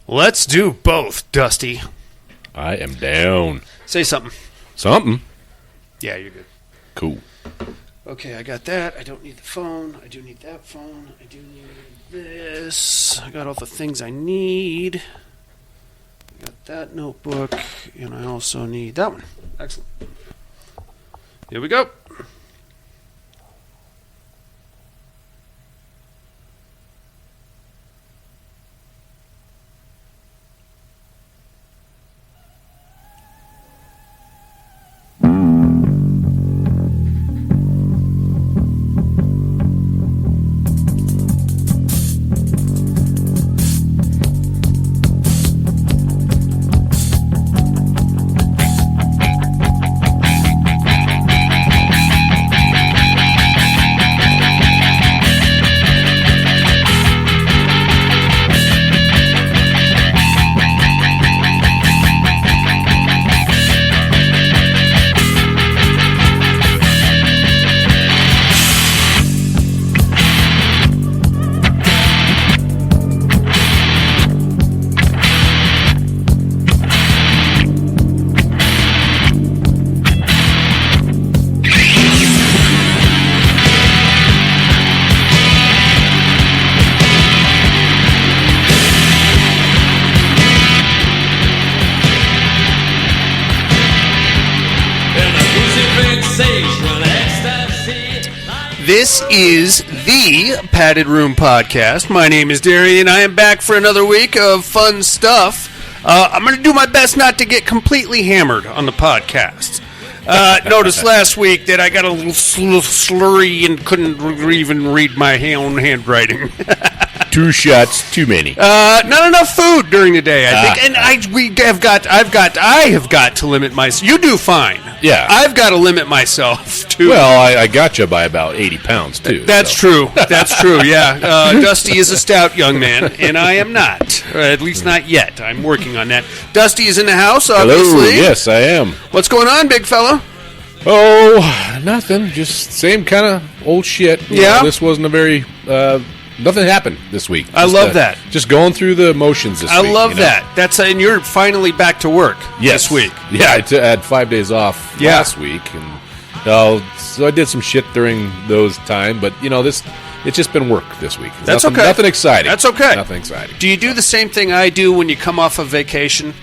Let's do both, Dusty. I am down. Say something. Something? Yeah, you're good. Cool. Okay, I got that. I don't need the phone. I do need that phone. I do need this. I got all the things I need. I got that notebook, and I also need that one. Excellent. Here we go. This is the Padded Room Podcast. My name is Darian. I am back for another week of fun stuff. I'm going to do my best not to get completely hammered on the podcast. Noticed last week that I got a little slurry and couldn't even read my own handwriting. 2 shots too many. Not enough food during the day, I think, and I have got to limit myself. You do fine. Yeah, I've got to limit myself too. Well, I got you by about 80 pounds too. That's true. That's true. Yeah, Dusty is a stout young man, and I am not. At least not yet. I'm working on that. Dusty is in the house, obviously. Hello. Yes, I am. What's going on, big fella? Oh, nothing. Just same kind of old shit. Yeah. This wasn't a very. Nothing happened this week. I love that. Just going through the motions this week. I love that. And you're finally back to work this week. Yeah, I had 5 days off last week, and so I did some shit during those time. But it's just been work this week. That's nothing, okay. Nothing exciting. That's okay. Nothing exciting. Do you do the same thing I do when you come off of vacation?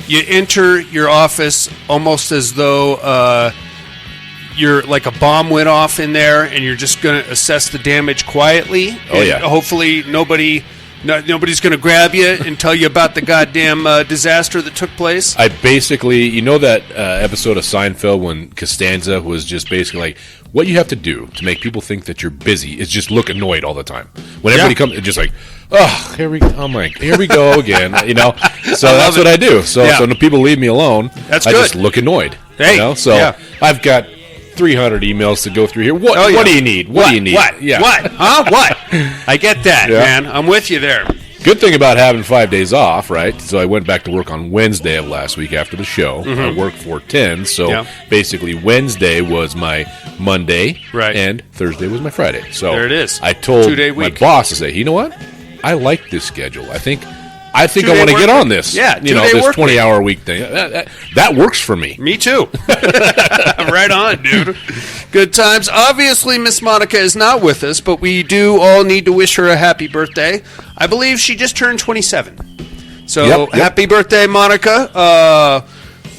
You enter your office almost as though you're like a bomb went off in there, and you're just going to assess the damage quietly. Oh, yeah. Hopefully nobody's going to grab you and tell you about the goddamn disaster that took place. I basically, that episode of Seinfeld when Costanza was just basically like, what you have to do to make people think that you're busy is just look annoyed all the time. When everybody comes, it's just like, here we go again. So that's what I do. So when people leave me alone, I just look annoyed. Hey, I've got 300 emails to go through here. What do you need? What do you need? What? Yeah. What? Huh? What? I get that, man. I'm with you there. Good thing about having 5 days off, right? So I went back to work on Wednesday of last week after the show. Mm-hmm. I worked 4/10, so basically Wednesday was my Monday, and Thursday was my Friday. So there it is. I told 2-day week. my boss to say, you know what? I like this schedule. I think I want to get on this. Yeah, this 20-hour week thing. That works for me. Me too. Right on, dude. Good times. Obviously, Miss Monica is not with us, but we do all need to wish her a happy birthday. I believe she just turned 27. So happy birthday, Monica.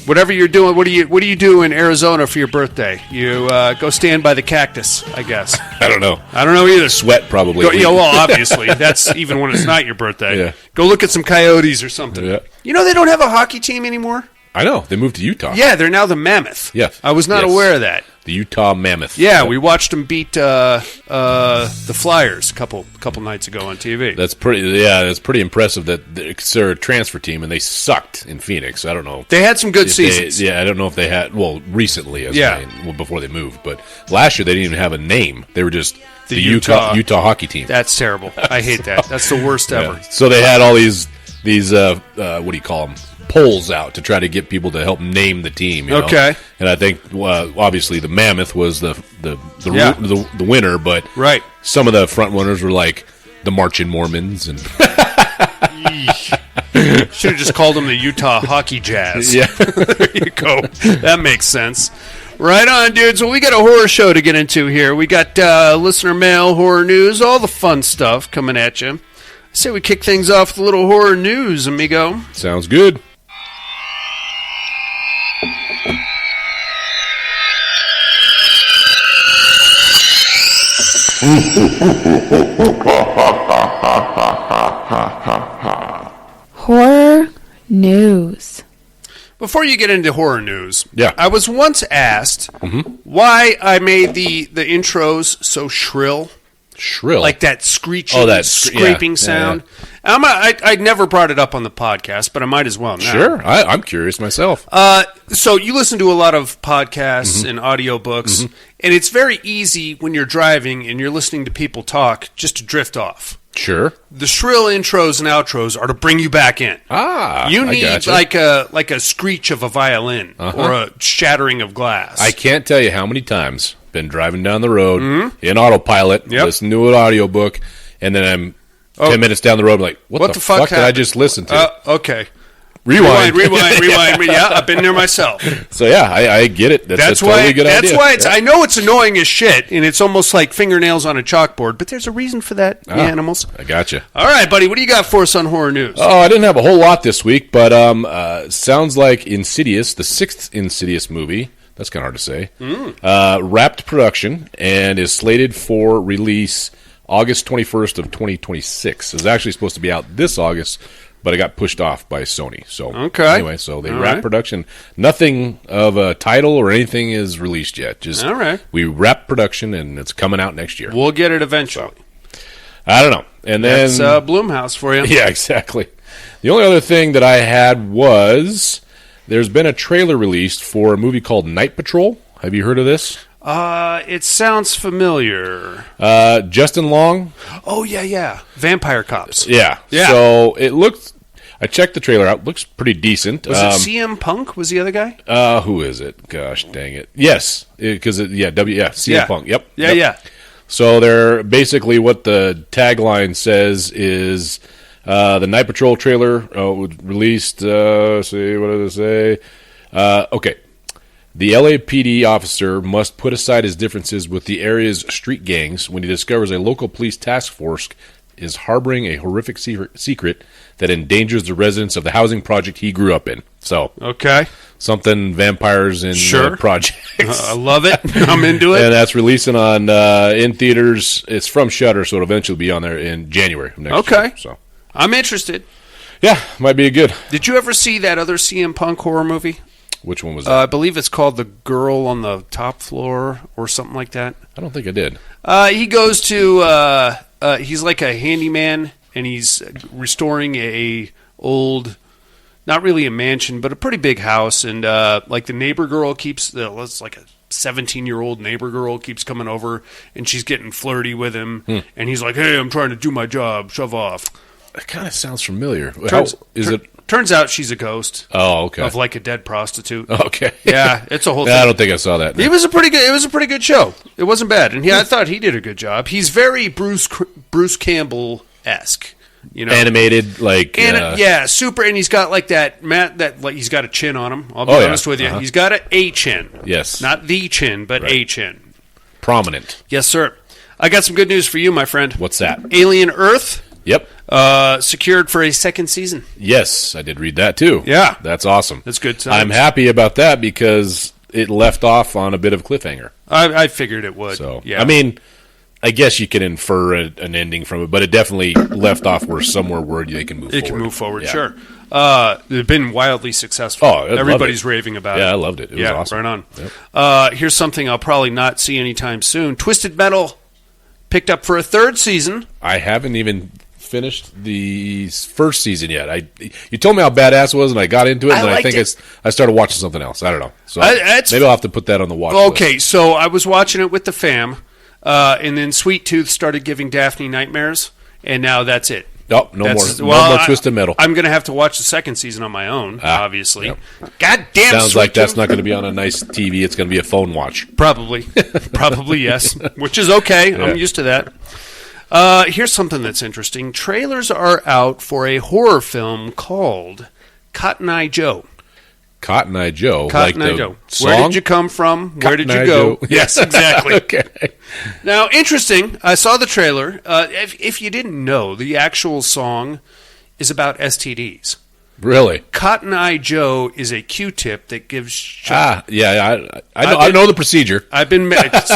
Whatever you're doing, what do you do in Arizona for your birthday? You go stand by the cactus, I guess. I don't know. I don't know either. Sweat, probably. Well, obviously. That's even when it's not your birthday. Yeah. Go look at some coyotes or something. Yeah. They don't have a hockey team anymore? I know. They moved to Utah. Yeah, they're now the Mammoth. Yeah. I was not aware of that. The Utah Mammoth. Yeah, we watched them beat the Flyers a couple nights ago on TV. That's pretty impressive that they're a transfer team and they sucked in Phoenix. I don't know. They had some good seasons. I don't know if they had, recently before they moved, but last year they didn't even have a name. They were just the Utah hockey team. That's terrible. I hate that. That's the worst ever. So they had all these what do you call them? Polls out to try to get people to help name the team. Okay. And I think obviously the Mammoth was the winner, but some of the front runners were like the Marching Mormons and Should have just called them the Utah Hockey Jazz. Yeah. There you go. That makes sense. Right on, dudes. Well, we got a horror show to get into here. We got listener mail, horror news, all the fun stuff coming at you. I say we kick things off with a little horror news, amigo. Sounds good. Horror news. Before you get into horror news, Yeah. I was once asked why I made the intros so shrill, Shrill. like that screeching, Oh, that scraping yeah, sound. I never brought it up on the podcast, but I might as well now. Sure. I'm curious myself. So you listen to a lot of podcasts and audiobooks, and it's very easy when you're driving and you're listening to people talk just to drift off. Sure. The shrill intros and outros are to bring you back in. You need gotcha. like a screech of a violin or a shattering of glass. I can't tell you how many times been driving down the road in autopilot, listening to an audiobook, and then I'm 10 minutes down the road, like, what the fuck did I just listen to? Okay. Rewind. Rewind. Yeah, I've been there myself. So, yeah, I get it. That's a totally good idea. That's why I know it's annoying as shit, and it's almost like fingernails on a chalkboard, but there's a reason for that, you animals. I gotcha. All right, buddy, what do you got for us on horror news? Oh, I didn't have a whole lot this week, but sounds like Insidious, the 6th Insidious movie, that's kind of hard to say, wrapped production and is slated for release August 21st of 2026. It was actually supposed to be out this August, but it got pushed off by Sony. So anyway, so they wrapped production. Nothing of a title or anything is released yet. Just we wrapped production and it's coming out next year. We'll get it eventually. So, I don't know. And then that's Blumhouse for you. Yeah, exactly. The only other thing that I had was there's been a trailer released for a movie called Night Patrol. Have you heard of this? It sounds familiar. Justin Long. Oh, yeah. Vampire Cops. Yeah. So it looked... I checked the trailer out. Looks pretty decent. Was it CM Punk? Was the other guy? Who is it? Gosh dang it. Yes. Because, CM Punk. Yep. Yeah. So they're basically what the tagline says is the Night Patrol trailer released, what did it say? Okay. The LAPD officer must put aside his differences with the area's street gangs when he discovers a local police task force is harboring a horrific secret that endangers the residents of the housing project he grew up in. So, something vampires in projects. I love it. I'm into it. And that's releasing on in theaters. It's from Shudder, so it'll eventually be on there in January of next year. So I'm interested. Yeah, might be good. Did you ever see that other CM Punk horror movie? Which one was that? I believe it's called The Girl on the Top Floor or something like that. I don't think I did. He goes to... he's like a handyman, and he's restoring a old, not really a mansion, but a pretty big house. And like the neighbor girl keeps, it's like a 17-year-old neighbor girl keeps coming over, and she's getting flirty with him. And he's like, "Hey, I'm trying to do my job. Shove off." That kind of sounds familiar. Turns out she's a ghost. Oh, okay. Of like a dead prostitute. Okay. Yeah, it's a whole thing. I don't think I saw that. It was a pretty good show. It wasn't bad. And I thought he did a good job. He's very Bruce Campbell-esque. You know, animated, like super. And he's got like that he's got a chin on him. I'll be honest with you. He's got a chin. Yes. Not the chin, but a chin. Prominent. Yes, sir. I got some good news for you, my friend. What's that? Alien Earth. Yep. Secured for a second season. Yes, I did read that too. Yeah. That's awesome. That's good. I'm happy about that because it left off on a bit of a cliffhanger. I figured it would. So, yeah. I mean, I guess you can infer an ending from it, but it definitely left off somewhere where they can move forward. It can move forward, yeah. Sure. They've been wildly successful. Oh, everybody's raving about it. Yeah, I loved it. It was awesome. Right on. Yep. Here's something I'll probably not see anytime soon. Twisted Metal picked up for a third season. I haven't even finished the first season yet. You told me how badass it was, and I got into it, and I think I started watching something else. I don't know. So maybe I'll have to put that on the watch list. Okay, so I was watching it with the fam, and then Sweet Tooth started giving Daphne nightmares, and now that's it. No more Twisted Metal. I'm going to have to watch the second season on my own, obviously. Yep. God damn, sounds like that's not going to be on a nice TV. It's going to be a phone watch. Probably yes, which is okay. Yeah. I'm used to that. Here's something that's interesting. Trailers are out for a horror film called Cotton Eye Joe. Cotton Eye Joe. Cotton like Eye the Joe. Song? Where did you come from? Where did Cotton you Eye go? Joe. Yes, exactly. Okay. Now, interesting. I saw the trailer. If you didn't know, the actual song is about STDs. Really? Cotton Eye Joe is a Q-tip that gives... Yeah. I know the procedure. So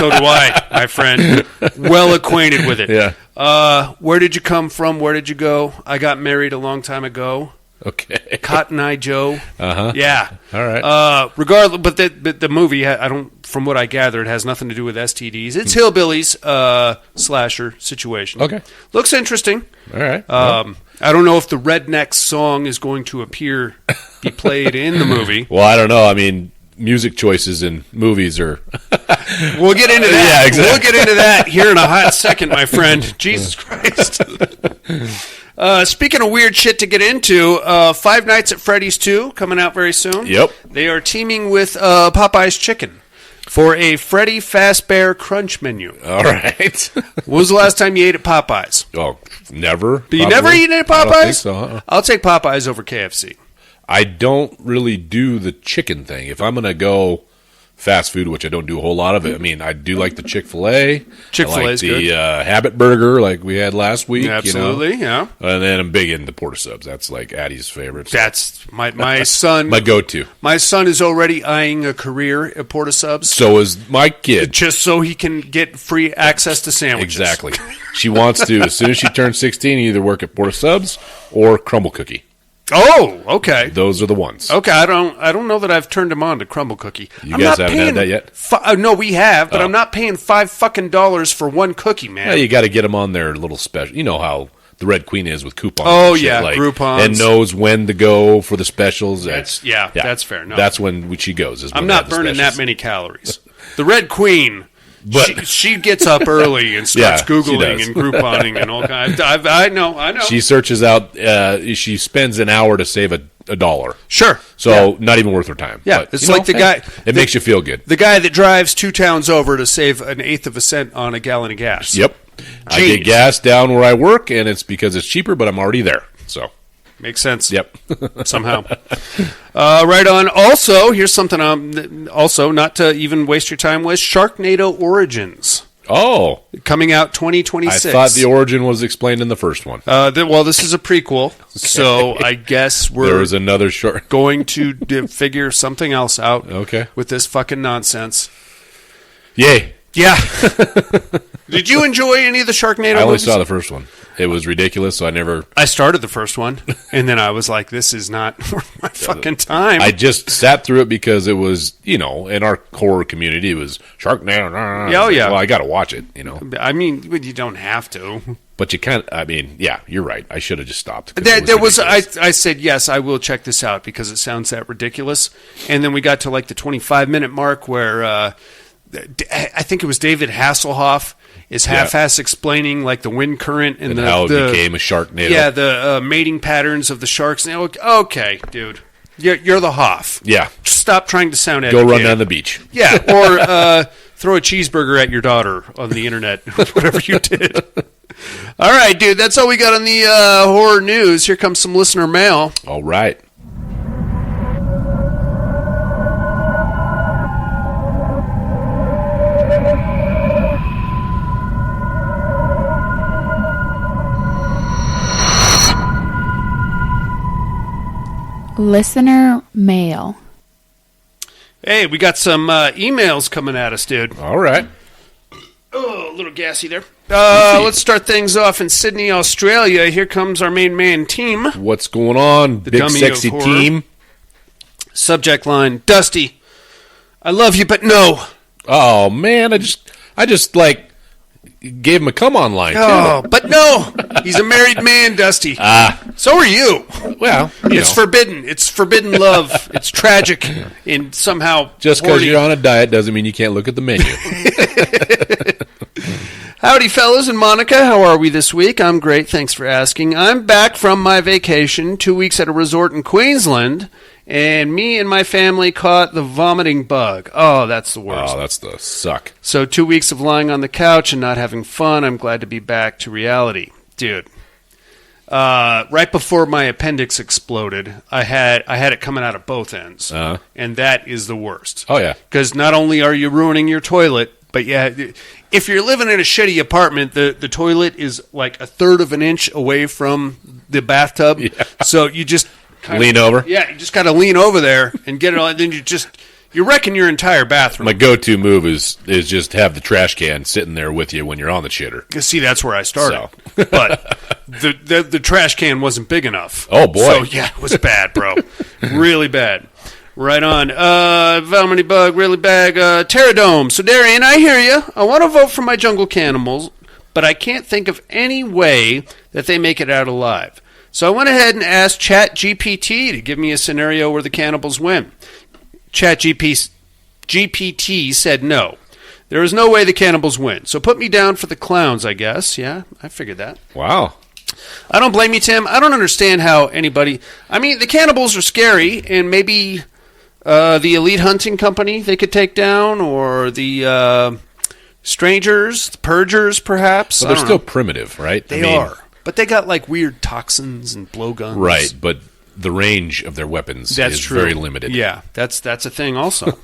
do I, my friend. Well acquainted with it. Yeah. Where did you come from? Where did you go? I got married a long time ago. Okay. Cotton Eye Joe. Uh-huh. Yeah. All right. Regardless, but the movie, from what I gathered, has nothing to do with STDs. It's hillbillies slasher situation. Okay. Looks interesting. All right. I don't know if the Redneck song is going to be played in the movie. Well, I don't know. I mean, music choices in movies are... We'll get into that. Yeah, exactly. We'll get into that here in a hot second, my friend. Jesus Christ. Speaking of weird shit to get into, Five Nights at Freddy's 2 coming out very soon. Yep. They are teaming with Popeye's Chicken for a Freddy Fazzbear Crunch menu. All right. When was the last time you ate at Popeyes? Oh, never. You never eaten at Popeyes? I don't think so. Uh-uh. I'll take Popeyes over KFC. I don't really do the chicken thing. If I'm going to go fast food, which I don't do a whole lot of it, I mean, I do like the Chick-fil-A. Chick-fil-A's I like the good. Habit Burger like we had last week. Absolutely, yeah. And then I'm big into porta subs. That's like Addie's favorite. That's my son. My go-to. My son is already eyeing a career at porta subs. So is my kid. Just so he can get free access to sandwiches. Exactly. She wants to, as soon as she turns 16, either work at porta subs or Crumble Cookie. Oh, okay. Those are the ones. Okay, I don't know that I've turned him on to Crumble Cookie. You guys haven't had that yet? No, we have, but I'm not paying $5 for one cookie, man. Yeah, you got to get them on their little special. You know how the Red Queen is with coupons. Oh, and shit, yeah, like, Groupons. and knows when to go for the specials. That's fair. No. That's when she goes. Is when I'm they not have the burning specials. that many calories. The Red Queen, But she gets up early and starts Yeah, she Googling does. and Grouponing and all kinds. I know. She searches out. She spends an hour to save $1. Sure. So not even worth her time. Yeah, But, it's you like the guy. It makes you feel good. The guy that drives 2 towns over to save 1/8 of a cent on a gallon of gas. Yep. I Genius. get gas down where I work, and it's because it's cheaper, but I'm already there. So Makes sense. yep. Somehow. Right on. Also, here's something. Also, not to even waste your time with, Sharknado Origins Oh, coming out I 2026. thought the origin was explained in the first one. Well, this is a prequel, so I guess There we're was another short. going to figure something else out. Okay. With this fucking nonsense. Yay. Yeah. Did you enjoy any of the Sharknado I only movies? saw the first one. It was ridiculous, so I never. I started the first one, and then I was like, this is not worth my fucking time. I just sat through it because it was, in our horror community, it was Sharknado. Yeah, oh, yeah. Well, I got to watch it, I mean, you don't have to. But you can't. I mean, yeah, you're right. I should have just stopped. There was. I said yes. I will check this out because it sounds that ridiculous. And then we got to like the 25-minute mark where I think it was David Hasselhoff is half-ass explaining like the wind current and how it became a Sharknado. Yeah, the mating patterns of the sharks. And okay, dude, you're the Hoff. Yeah. Stop trying to sound Go educated. run down the beach. Yeah, or throw a cheeseburger at your daughter on the internet, whatever you did. All right, dude, that's all we got on the horror news. Here comes some listener mail. All right. Listener mail. Hey, we got some emails coming at us, dude. All right. Oh, a little gassy there. Let's start things off in Sydney, Australia. Here comes our main man team. What's going on, The big dummy sexy of horror. team? Subject line: Dusty, I love you, but no. Oh man, I just like gave him a come on line. Oh, but no. He's a married man, Dusty. So are you. Well, It's forbidden. It's forbidden love. It's tragic and somehow just because horny. you're on a diet doesn't mean you can't look at the menu. Howdy, fellas, and Monica. How are we this week? I'm great. Thanks for asking. I'm back from my vacation, 2 weeks at a resort in Queensland, and me and my family caught the vomiting bug. Oh, that's the worst. Oh, that's the suck. So 2 weeks of lying on the couch and not having fun. I'm glad to be back to reality. Dude, right before my appendix exploded, I had it coming out of both ends, and that is the worst. Oh, yeah. Because not only are you ruining your toilet, but yeah, if you're living in a shitty apartment, the toilet is like a third of an inch away from the bathtub. Yeah. So you just lean over. Yeah, you just got to lean over there and get it on. And then you're wrecking your entire bathroom. My go-to move is just have the trash can sitting there with you when you're on the shitter. See, that's where I started. So. But the trash can wasn't big enough. Oh, boy. So, yeah, it was bad, bro. Really bad. Right on. Vomiting bug, really bad. Pterodome. So, Darian, I hear you. I want to vote for my jungle cannibals, but I can't think of any way that they make it out alive. So I went ahead and asked ChatGPT to give me a scenario where the cannibals win. ChatGPT said no. There is no way the cannibals win. So put me down for the clowns, I guess. Yeah, I figured that. Wow. I don't blame you, Tim. I don't understand how anybody... I mean, the cannibals are scary, and maybe the Elite Hunting Company they could take down, or the Strangers, the Purgers, perhaps. Well, they're still primitive, right? They are. But they got, like, weird toxins and blowguns. Right, but the range of their weapons is very limited. Yeah, that's a thing also.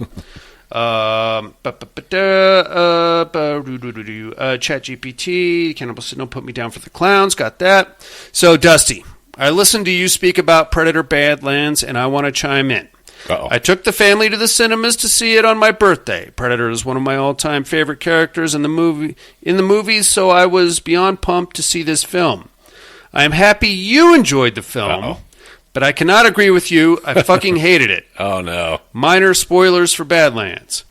ChatGPT, Cannibal said, no, put me down for the clowns. Got that. So, Dusty, I listened to you speak about Predator Badlands, and I want to chime in. Uh-oh. I took the family to the cinemas to see it on my birthday. Predator is one of my all-time favorite characters in the movies, so I was beyond pumped to see this film. I am happy you enjoyed the film. Uh-oh. But I cannot agree with you. I fucking hated it. Oh, no. Minor spoilers for Badlands.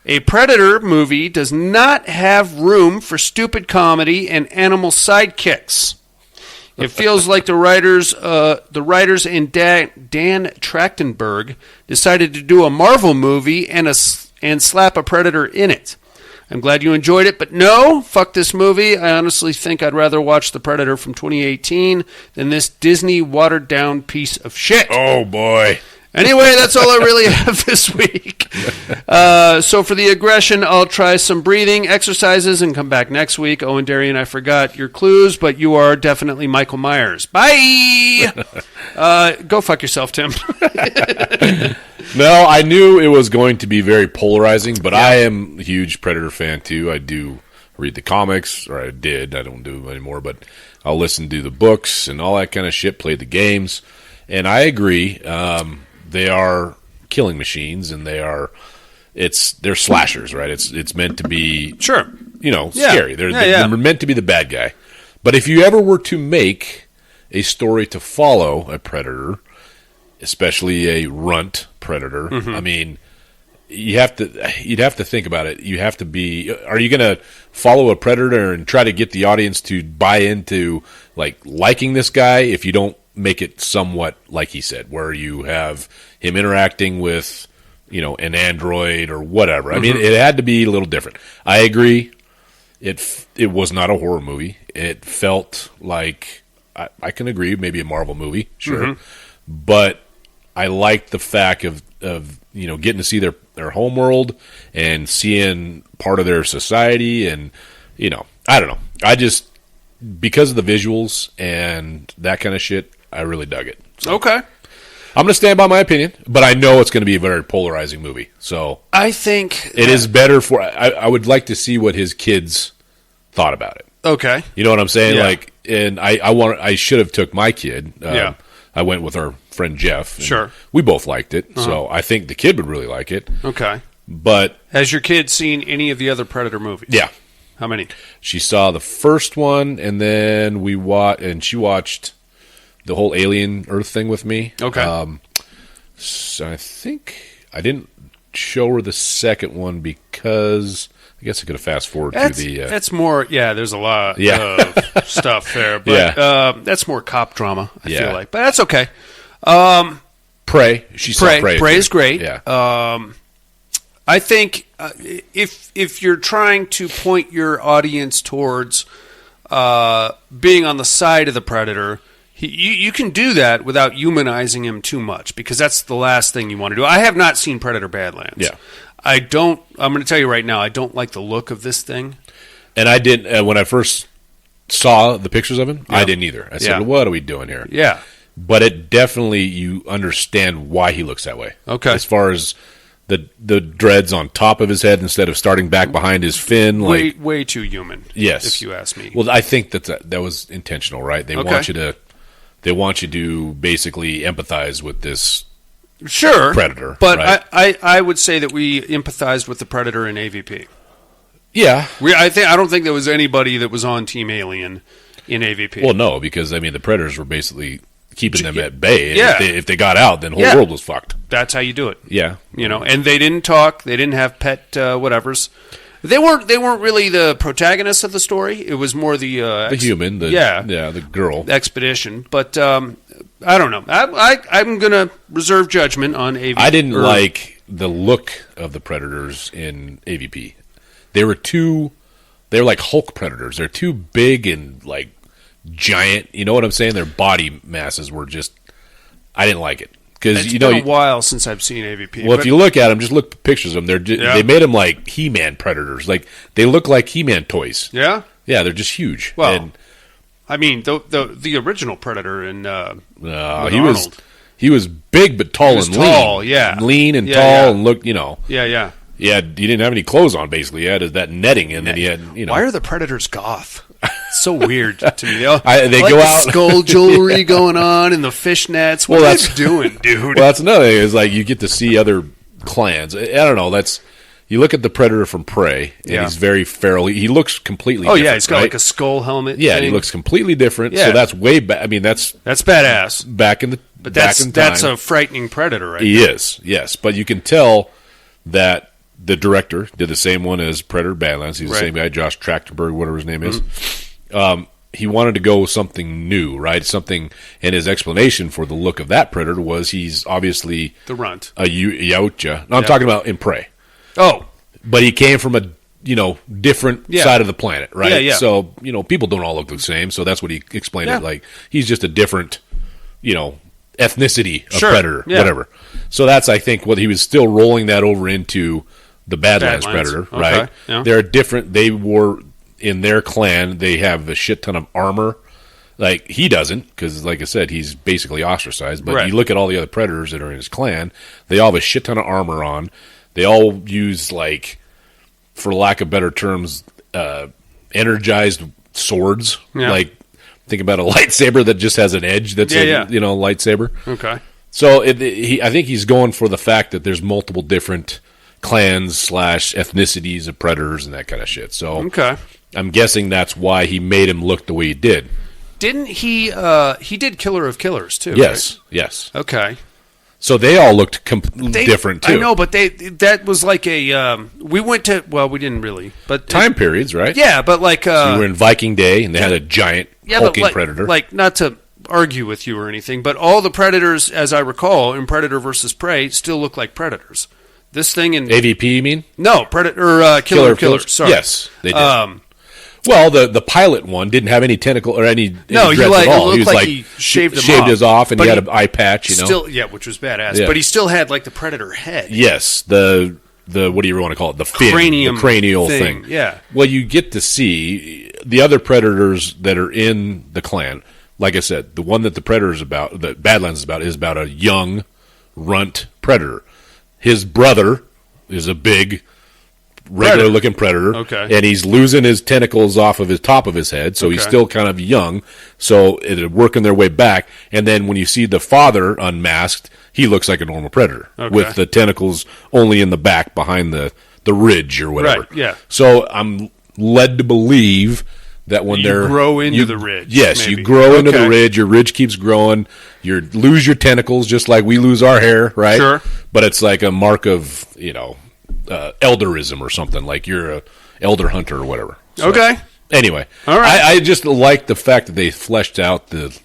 A Predator movie does not have room for stupid comedy and animal sidekicks. It feels like the writers and Dan Trachtenberg decided to do a Marvel movie and slap a Predator in it. I'm glad you enjoyed it, but no, fuck this movie. I honestly think I'd rather watch The Predator from 2018 than this Disney watered-down piece of shit. Oh, boy. Anyway, that's all I really have this week. So for the aggression, I'll try some breathing exercises and come back next week. Oh, and Darian, I forgot your clues, but you are definitely Michael Myers. Bye! Go fuck yourself, Tim. No, I knew it was going to be very polarizing, but yeah. I am a huge Predator fan, too. I do read the comics, or I did. I don't do it anymore, but I'll listen to the books and all that kind of shit, play the games. And I agree. They are killing machines, and they're slashers, right? It's meant to be, sure, scary. They're meant to be the bad guy. But if you ever were to make a story to follow a Predator, especially a runt Predator, I mean, you'd have to think about it. You have to be. Are you going to follow a Predator and try to get the audience to buy into liking this guy if you don't make it somewhat like he said, where you have him interacting with, an android or whatever. I mean, it had to be a little different. I agree. It was not a horror movie. It felt like, I can agree, maybe a Marvel movie, sure. But I liked the fact of getting to see their homeworld and seeing part of their society, and, I don't know. I just, because of the visuals and that kind of shit, I really dug it. So, okay. I'm going to stand by my opinion, but I know it's going to be a very polarizing movie. So I think it is better for. I would like to see what his kids thought about it. Okay. You know what I'm saying? Yeah. And I should have took my kid. Yeah. I went with our friend Jeff. Sure. We both liked it, so I think the kid would really like it. Okay. But has your kid seen any of the other Predator movies? Yeah. How many? She saw the first one, and then she watched the whole Alien Earth thing with me. Okay. So I think I didn't show her the second one because I guess I could have fast forwarded to the. That's more. Yeah, there's a lot of stuff there, but that's more cop drama. I feel like, but that's okay. Prey. She saw Prey. Prey is great. Yeah. I think if you're trying to point your audience towards being on the side of the predator, you can do that without humanizing him too much, because that's the last thing you want to do. I have not seen Predator Badlands. Yeah. I'm going to tell you right now, I don't like the look of this thing. And I didn't, when I first saw the pictures of him, I didn't either. I said, what are we doing here? Yeah. But it definitely, you understand why he looks that way. Okay. As far as the dreads on top of his head instead of starting back behind his fin. Way too human. Yes. If you ask me. Well, I think that was intentional, right? They want you to basically empathize with this predator. But right? I would say that we empathized with the predator in AVP. Yeah. I don't think there was anybody that was on Team Alien in AVP. Well, no, because the predators were basically keeping them at bay. And Yeah. if they got out, then the whole world was fucked. That's how you do it. Yeah. And they didn't talk. They didn't have pet whatevers. They weren't really the protagonists of the story. It was more the human, the girl expedition. But I don't know. I'm gonna reserve judgment on AVP. I didn't like the look of the predators in AVP. They were like Hulk predators. They're too big and like giant. You know what I'm saying? Their body masses were just. I didn't like it. It's been a while since I've seen AVP. Well, if you look at them, just look at pictures of them. They made them like He-Man predators. Like they look like He-Man toys. Yeah, yeah, they're just huge. Well, I mean, the original Predator in he was big but tall and tall, lean. Lean and tall and looked, Yeah. He didn't have any clothes on. Basically, he had that netting, and then he had Why are the Predators goth? It's so weird to me. They go out, skull jewelry going on, and the fishnets. What are you doing, dude? Well, that's another thing. Is like you get to see other clans. I don't know. You look at the Predator from Prey, and he's very feral. He looks completely. Oh different, he's got like a skull helmet. Yeah, thing. He looks completely different. Yeah. So that's way back. I mean, that's badass. Back in the but back in time. That's a frightening Predator, right? He is, yes. But you can tell that the director did the same one as Predator Badlands. He's the same guy, Josh Trachtenberg, whatever his name is. He wanted to go with something new, right? Something, and his explanation for the look of that Predator was he's obviously the runt, a Yautja. No, I'm talking about in Prey. Oh, but he came from a different side of the planet, right? Yeah. So people don't all look the same. So that's what he explained it like. He's just a different, ethnicity of Predator, whatever. So that's, I think, what he was still rolling that over into the Badlands Predator, right? Okay. Yeah. They're different. They were in their clan. They have a shit ton of armor. Like he doesn't, because like I said, he's basically ostracized. But you look at all the other Predators that are in his clan. They all have a shit ton of armor on. They all use, like, for lack of better terms, energized swords. Yeah. Like, think about a lightsaber that just has an edge that's lightsaber. Okay. So I think he's going for the fact that there's multiple different clans / ethnicities of predators and that kind of shit. So I'm guessing that's why he made him look the way he did. Didn't he? He did Killer of Killers too. Yes. Right? Yes. Okay. So they all looked different too. I know, but that was like a we went to we didn't really, but time periods, right? Yeah, but like so we were in Viking Day and they had a giant hulking predator. Like, not to argue with you or anything, but all the predators, as I recall, in Predator versus Prey, still look like predators. This thing in AVP, you mean? No, Predator Killer of Killers. Sorry. Yes, they did. Well, the pilot one didn't have any tentacle or any dreads at all. He looked like he shaved his off, and he had an eye patch. Still, which was badass. Yeah. But he still had like the predator head. Yes, the what do you want to call it? The fin, the cranial thing. Yeah. Well, you get to see the other predators that are in the clan. Like I said, the one that the Predator is about, that Badlands is about a young runt predator. His brother is a big, regular-looking predator, and he's losing his tentacles off of his top of his head, so he's still kind of young. So they're working their way back, and then when you see the father unmasked, he looks like a normal predator with the tentacles only in the back behind the ridge or whatever. Right. Yeah. So I'm led to believe that when you grow into the ridge. Yes, maybe. You grow into the ridge. Your ridge keeps growing. You lose your tentacles just like we lose our hair, right? Sure. But it's like a mark of elderism or something, like you're a elder hunter or whatever. So, anyway, all right. I just like the fact that they fleshed out the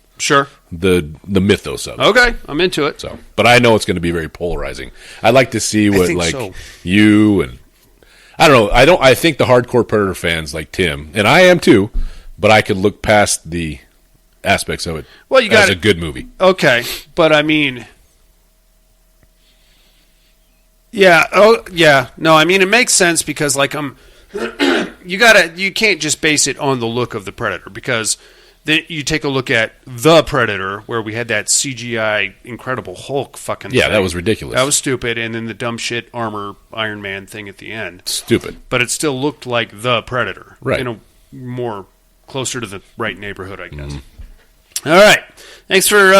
mythos of it. Okay, I'm into it. So, but I know it's going to be very polarizing. I'd like to see what you and I don't know. I think the hardcore Predator fans like Tim, and I am too, but I could look past the aspects of it. Well, you got a good movie. Okay, but I mean, yeah. Oh, yeah. No, I mean it makes sense because like you can't just base it on the look of the Predator because then you take a look at the Predator where we had that CGI Incredible Hulk fucking thing. That was ridiculous. That was stupid, and then the dumb shit armor Iron Man thing at the end. Stupid. But it still looked like the Predator. Right. You know, more closer to the right neighborhood, I guess. All right. Thanks for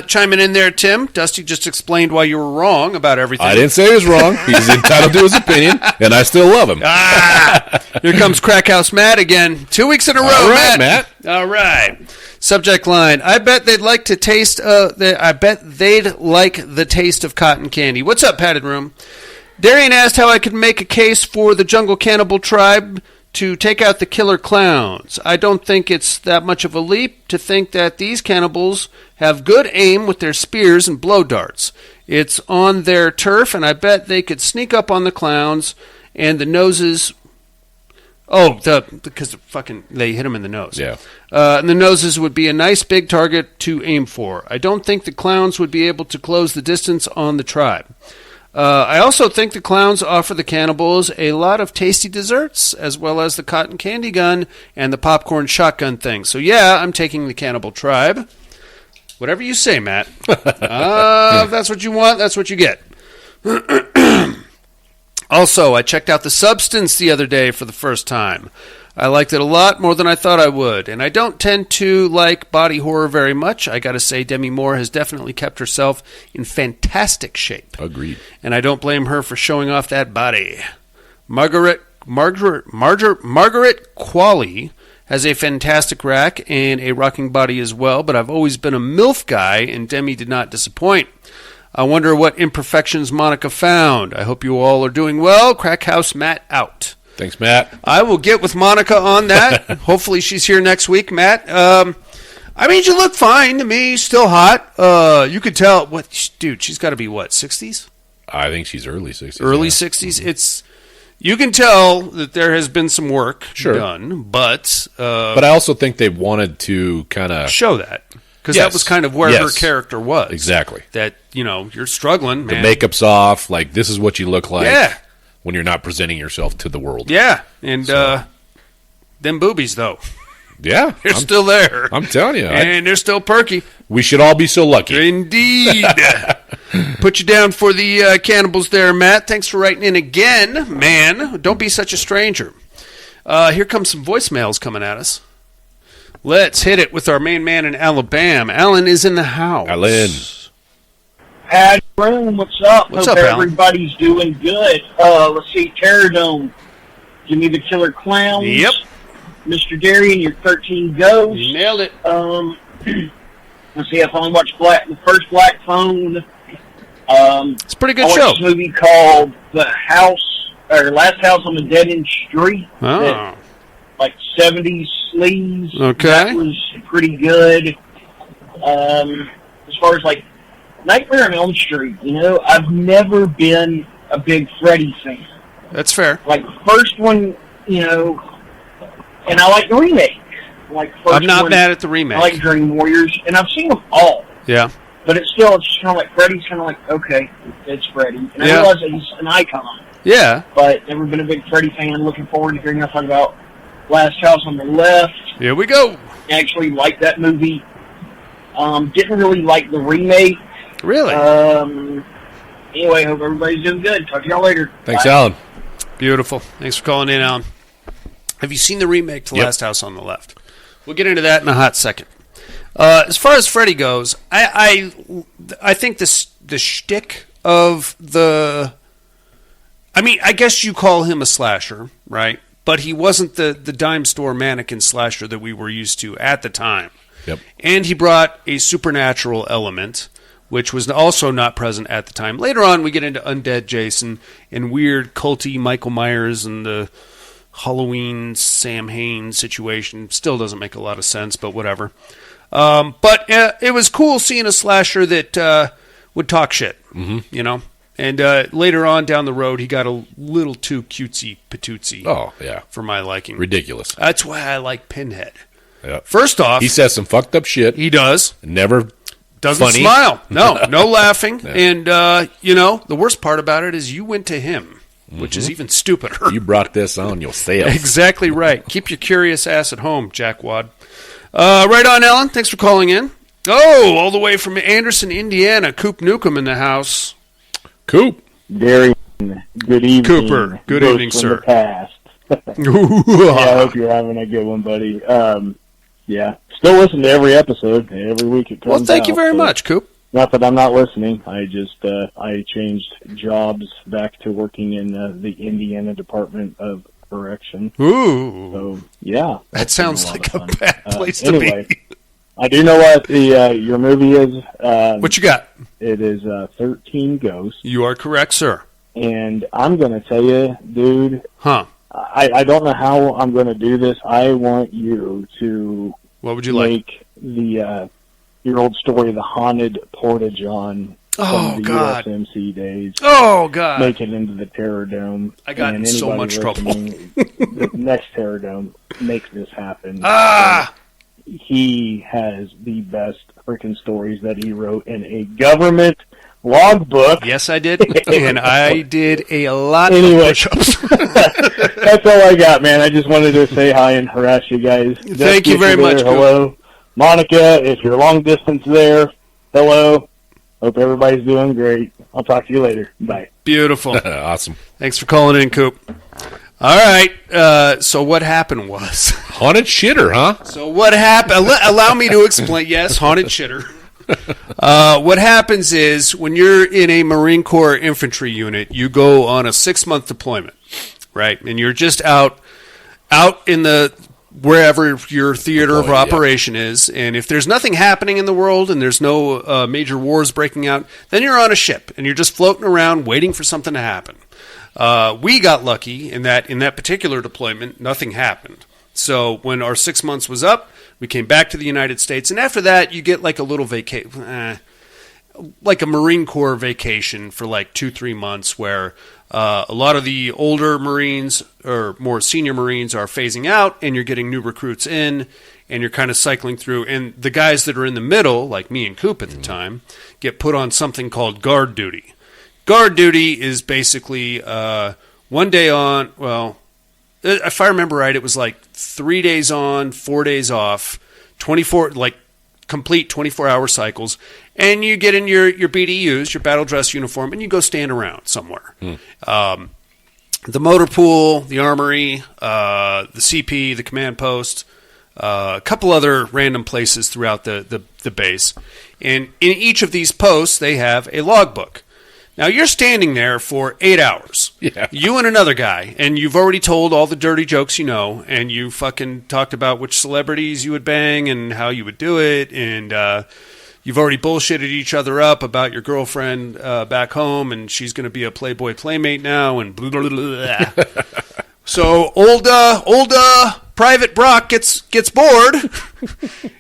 chiming in there, Tim. Dusty just explained why you were wrong about everything. I didn't say he was wrong. He's entitled to his opinion, and I still love him. Here comes Crackhouse Matt again. 2 weeks in a row, All right, Matt. All right. Subject line: I bet they'd like to taste. I bet they'd like the taste of cotton candy. What's up, Padded Room? Darian asked how I could make a case for the Jungle Cannibal tribe to take out the killer clowns. I don't think it's that much of a leap to think that these cannibals have good aim with their spears and blow darts. It's on their turf, and I bet they could sneak up on the clowns and the noses. Oh, because they hit them in the nose. Yeah. And the noses would be a nice big target to aim for. I don't think the clowns would be able to close the distance on the tribe. I also think the clowns offer the cannibals a lot of tasty desserts, as well as the cotton candy gun and the popcorn shotgun thing. So yeah, I'm taking the cannibal tribe. Whatever you say, Matt. If that's what you want, that's what you get. Also, I checked out The Substance the other day for the first time. I liked it a lot more than I thought I would, and I don't tend to like body horror very much. I gotta say, Demi Moore has definitely kept herself in fantastic shape. Agreed. And I don't blame her for showing off that body. Margaret Qualley has a fantastic rack and a rocking body as well, but I've always been a MILF guy, and Demi did not disappoint. I wonder what imperfections Monica found. I hope you all are doing well. Crackhouse Matt out. Thanks, Matt. I will get with Monica on that. Hopefully she's here next week, Matt. I mean, you look fine to me. Still hot. You could tell. Dude, she's got to be, 60s? I think she's early 60s. Early 60s? You can tell that there has been some work done, but I also think they wanted to kind of show that. Because that was kind of where her character was. Exactly. That, you're struggling, man. The makeup's off. Like, this is what you look like. Yeah. When you're not presenting yourself to the world. Yeah, and them boobies, though. Yeah. They're still there. I'm telling you. And they're still perky. We should all be so lucky. Indeed. Put you down for the cannibals there, Matt. Thanks for writing in again. Man, don't be such a stranger. Here comes some voicemails coming at us. Let's hit it with our main man in Alabama. Alan is in the house. Alan. Had room, what's up? What's Hope up, Alan? everybody's doing good. Let's see, Terror Dome. Give me the Killer Clowns. Yep. Mr. Darian, your 13 Ghosts. You nailed it. Let's see, I've only watched the first Black Phone. It's a pretty good I show. watched this movie called Last House on the Dead End Street. Oh. That, like 70s sleaze. Okay. That was pretty good. As far as like Nightmare on Elm Street, I've never been a big Freddy fan. That's fair. Like, first one, and I like the remake. I'm not mad at the remake. I like Dream Warriors, and I've seen them all. Yeah. But it's still, it's kind of like, Freddy's kind of like, okay, it's Freddy. And I realize that he's an icon. Yeah. But never been a big Freddy fan. Looking forward to hearing us talk about Last House on the Left. Here we go. Actually liked that movie. Didn't really like the remake. Really? Anyway, hope everybody's doing good. Talk to y'all later. Thanks, Bye. Alan. Beautiful. Thanks for calling in, Alan. Have you seen the remake to Last House on the Left? We'll get into that in a hot second. As far as Freddy goes, I think the shtick of the... I mean, I guess you call him a slasher, right? But he wasn't the dime store mannequin slasher that we were used to at the time. Yep. And he brought a supernatural element, which was also not present at the time. Later on, we get into Undead Jason and weird culty Michael Myers and the Halloween Sam Hain situation. Still doesn't make a lot of sense, but whatever. But it was cool seeing a slasher that would talk shit, And later on down the road, he got a little too cutesy patootsy. Oh, yeah. For my liking. Ridiculous. That's why I like Pinhead. Yeah. First off, he says some fucked up shit. He does. Never doesn't funny. Smile. No laughing. Yeah. And, the worst part about it is you went to him, which is even stupider. You brought this on yourself. Exactly right. Keep your curious ass at home, Jackwad. Right on, Ellen. Thanks for calling in. Oh, all the way from Anderson, Indiana. Coop Newcomb in the house. Coop. Darian, good evening. Cooper, good Ghost evening, from sir. The past. Yeah, I hope you're having a good one, buddy. Yeah, still listen to every episode. Every week it comes Well, thank you out, very so much, Coop. Not that I'm not listening. I just I changed jobs back to working in the Indiana Department of Correction. Ooh. So, yeah. That sounds like a bad place to anyway, be. I do know what your movie is. What you got? It is 13 Ghosts. You are correct, sir. And I'm going to tell you, dude, Huh. I don't know how I'm going to do this. I want you to What would you like? make your old story, The Haunted Porta-John Oh, from the God. USMC days. Oh, God. Make it into the Terror Dome. I got in And so anybody much trouble. listening, the next Terror Dome, make this happen. Ah! He has the best freaking stories that he wrote in a government logbook. Yes, I did. And I did a lot Anyway. of push-ups. That's all I got, man. I just wanted to say hi and harass you guys. Thank you Jessica, very much, there, hello. Monica, if you're long distance there, hello. Hope everybody's doing great. I'll talk to you later. Bye. Beautiful. Awesome. Thanks for calling in, Coop. All right. So what happened was... Haunted shitter, huh? So what happened... Allow me to explain. Yes, haunted shitter. What happens is when you're in a Marine Corps infantry unit, you go on a 6-month deployment, right? And you're just out in the wherever your theater of operation is, and if there's nothing happening in the world and there's no major wars breaking out, then you're on a ship and you're just floating around waiting for something to happen. We got lucky in that particular deployment, nothing happened. So when our 6 months was up, we came back to the United States, and after that, you get like a little like a Marine Corps vacation for like 2-3 months, where a lot of the older Marines or more senior Marines are phasing out, and you're getting new recruits in, and you're kind of cycling through. And the guys that are in the middle, like me and Coop at the time, get put on something called guard duty. Guard duty is basically 1 day on, well, if I remember right, it was like 3 days on, 4 days off, 24, like complete 24-hour cycles, and you get in your BDUs, your battle dress uniform, and you go stand around somewhere. The motor pool, the armory, the CP, the command post, a couple other random places throughout the base. And in each of these posts, they have a logbook. Now, you're standing there for 8 hours. Yeah. You and another guy, and you've already told all the dirty jokes you know, and you fucking talked about which celebrities you would bang and how you would do it, and you've already bullshitted each other up about your girlfriend back home, and she's going to be a Playboy Playmate now, and blah, blah, blah, blah. So old Private Brock gets bored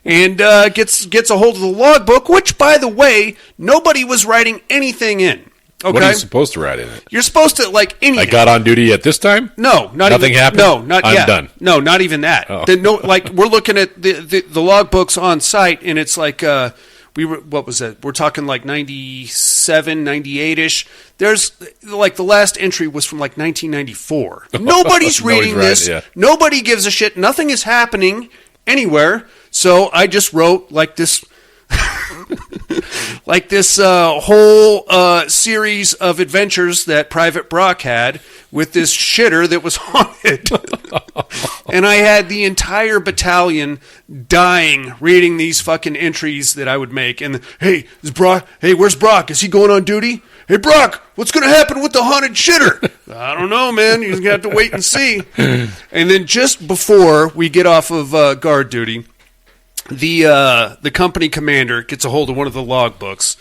and gets a hold of the logbook, which, by the way, nobody was writing anything in. Okay? What are you supposed to write in it? You're supposed to, like, anything. I got on duty at this time? No, not Nothing even, happened? No, not I'm yet. done. No, not even that. Oh. We're looking at the logbooks on site, and it's like what was that? We're talking like 97, 98-ish. There's like the last entry was from like 1994. Nobody's reading this. Yeah. Nobody gives a shit. Nothing is happening anywhere. So I just wrote like this. Like this whole series of adventures that Private Brock had with this shitter that was haunted. And I had the entire battalion dying reading these fucking entries that I would make. And, hey, where's Brock? Is he going on duty? Hey, Brock, what's going to happen with the haunted shitter? I don't know, man. You're going to have to wait and see. And then just before we get off of guard duty, the company commander gets a hold of one of the logbooks,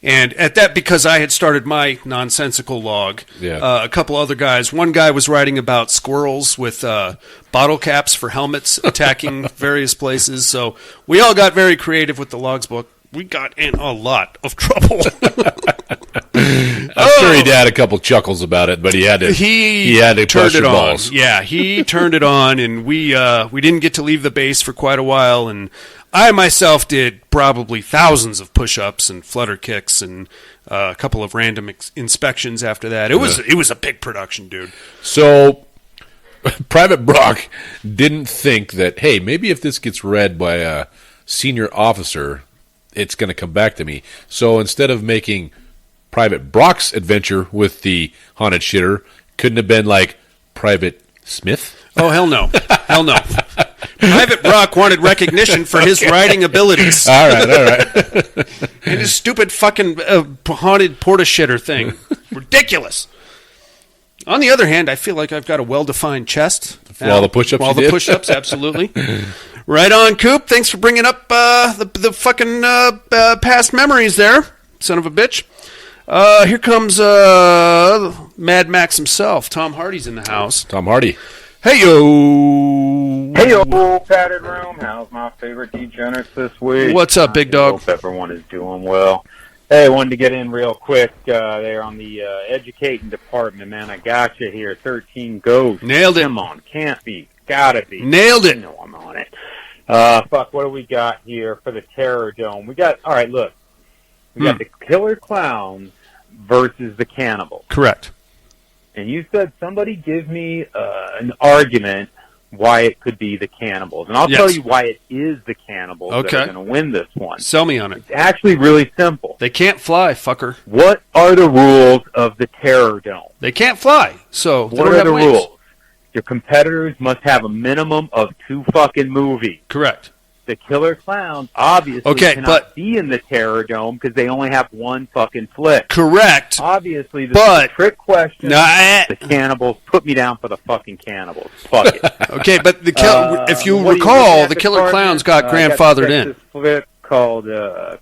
and at that, because I had started my nonsensical log, a couple other guys. One guy was writing about squirrels with bottle caps for helmets attacking various places. So we all got very creative with the logs book. We got in a lot of trouble. I'm sure he Probably had a couple chuckles about it, but he had to. He had to turned bust it your on. balls. Yeah, he turned it on, and we didn't get to leave the base for quite a while. And I myself did probably thousands of push-ups and flutter kicks and a couple of random inspections after that. It was a big production, dude. So, Private Brock didn't think that, hey, maybe if this gets read by a senior officer, it's going to come back to me. So instead of making Private Brock's adventure with the haunted shitter, couldn't have been like Private Smith? Oh, hell no. Hell no. Private Brock wanted recognition for his writing abilities. All right. And his stupid fucking haunted porta-shitter thing. Ridiculous. On the other hand, I feel like I've got a well-defined chest. For all the push-ups For all you the did? push-ups, absolutely. Right on, Coop. Thanks for bringing up the fucking past memories there, son of a bitch. Here comes Mad Max himself. Tom Hardy's in the house. Tom Hardy. Hey, yo. Hey, yo, padded room. How's my favorite degenerates this week? What's up, big dog? Hope everyone is doing well. Hey, I wanted to get in real quick there on the educating department, man. I got you here. 13 ghosts. Nailed it. Come on. Can't be. Gotta be. Nailed it. You know I'm on it. Fuck, what do we got here for the Terror Dome? We got, all right, look. We got the killer clowns versus the cannibals. Correct. And you said somebody give me an argument why it could be the cannibals. And I'll tell you why it is the cannibals that are going to win this one. Sell me on it. It's actually really simple. They can't fly, fucker. What are the rules of the Terror Dome? They can't fly, so they What don't are have the wings. rules? Your competitors must have a minimum of 2 fucking movies. Correct. The killer clowns obviously cannot be in the Terror Dome because they only have one fucking flick. Correct. Obviously, this is a trick question. The cannibals, put me down for the fucking cannibals. Fuck it. Okay, but if you recall, the killer clowns got grandfathered in. This flick called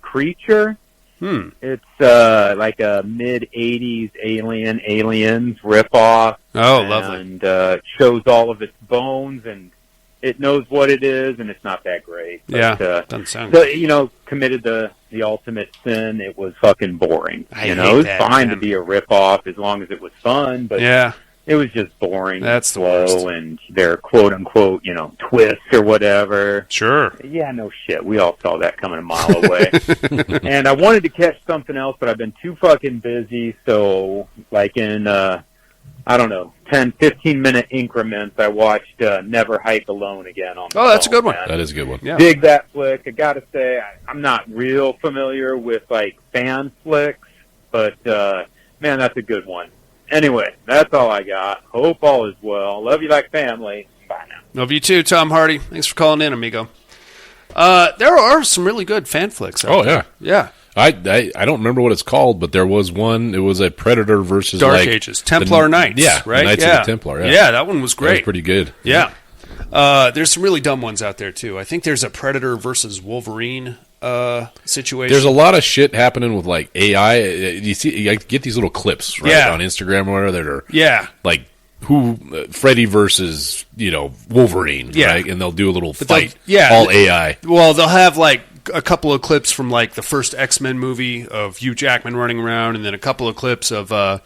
Creature. It's like a mid-'80s Aliens ripoff. Oh, lovely. And shows all of its bones, and it knows what it is, and it's not that great. But, doesn't sound good. Committed the ultimate sin. It was fucking boring. I it hate was that, fine man. to be a ripoff as long as it was fun, but it was just boring. That's and the worst. slow, and their quote unquote, twists or whatever. Sure. Yeah, no shit. We all saw that coming a mile away. And I wanted to catch something else, but I've been too fucking busy. So, like in, 10, 15-minute increments, I watched Never Hike Alone again on the that's a phone, good one. man. That is a good one. Yeah. Dig that flick. I gotta say, I'm not real familiar with, fan flicks, but, man, that's a good one. Anyway, that's all I got. Hope all is well. Love you like family. Bye now. Love you too, Tom Hardy. Thanks for calling in, amigo. There are some really good fan flicks out there. Yeah. I don't remember what it's called, but there was one. It was a Predator versus Dark Ages. Templar Knights. Yeah, right? Knights of the Templar. Yeah, that one was great. That was pretty good. Yeah. There's some really dumb ones out there, too. I think there's a Predator versus Wolverine situation. There's a lot of shit happening with AI. You get these little clips right on Instagram or whatever that are like Freddy versus Wolverine, right? And they'll do a little fight. All AI. Well, they'll have a couple of clips from the first X-Men movie of Hugh Jackman running around, and then a couple of clips of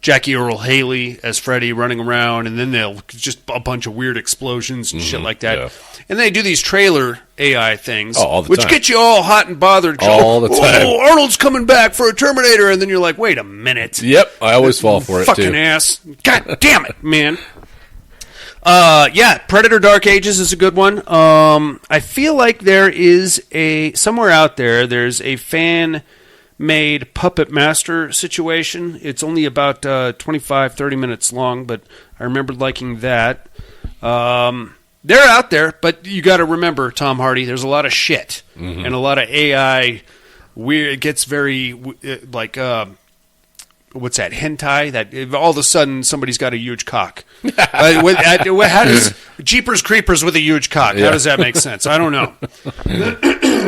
Jackie Earle Haley as Freddy running around, and then they'll just a bunch of weird explosions and shit like that. Yeah. And they do these trailer AI things, all the which time. get you all hot and bothered. All the time. Oh, Arnold's coming back for a Terminator, and then you're like, wait a minute. Yep, I always fall for it, too. Fucking ass. God damn it, man. Predator Dark Ages is a good one. I feel like there is somewhere out there's a fan-made Puppet Master situation. It's only about 25, 30 minutes long, but I remember liking that. They're out there, but you got to remember, Tom Hardy, there's a lot of shit and a lot of AI. It gets very what's that, hentai? That all of a sudden somebody's got a huge cock. How does Jeepers Creepers with a huge cock? How does that make sense? I don't know.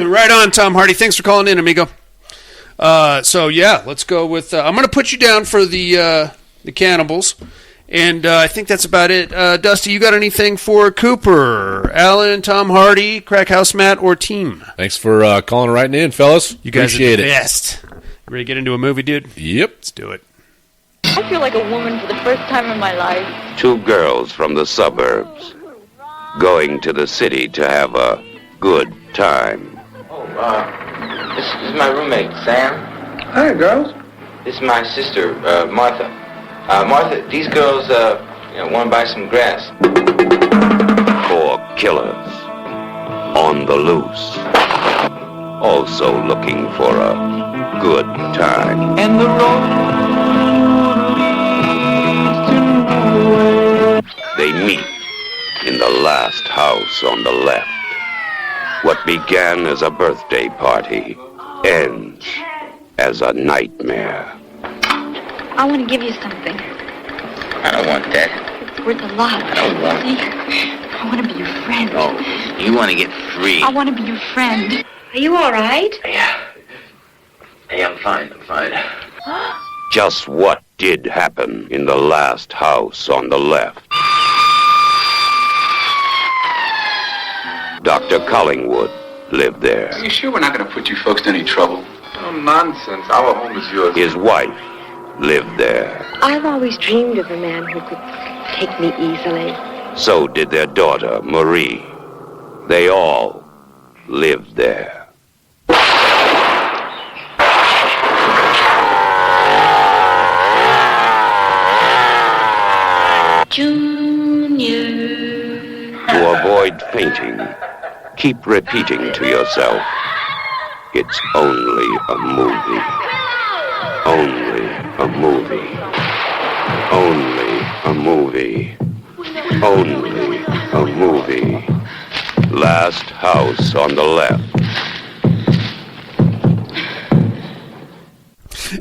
Right on, Tom Hardy. Thanks for calling in, amigo. Let's go with. I'm going to put you down for the cannibals, and I think that's about it. Dusty, you got anything for Cooper, Alan, Tom Hardy, Crackhouse Matt, or team? Thanks for calling and writing in, fellas. You guys Appreciate are the it. best. Ready to get into a movie, dude? Yep. Let's do it. I feel like a woman for the first time in my life. Two girls from the suburbs going to the city to have a good time. Oh, this is my roommate, Sam. Hi, girls. This is my sister, Martha. Martha, these girls, want to buy some grass. 4 killers on the loose, also looking for a good time. And the road leads to nowhere. They meet in the last house on the left. What began as a birthday party ends as a nightmare. I want to give you something. I don't want that. It's worth a lot. I don't want See? I want to be your friend. Oh, you want to get free. I want to be your friend. Are you all right? Yeah. Hey, I'm fine. Just what did happen in the last house on the left? Dr. Collingwood lived there. Are you sure we're not going to put you folks to any trouble? Oh, nonsense. Our home is yours. His wife lived there. I've always dreamed of a man who could take me easily. So did their daughter, Marie. They all lived there. Junior. To avoid fainting, keep repeating to yourself, it's only a movie. Only a movie. Only a movie. Only a movie. Last house on the left.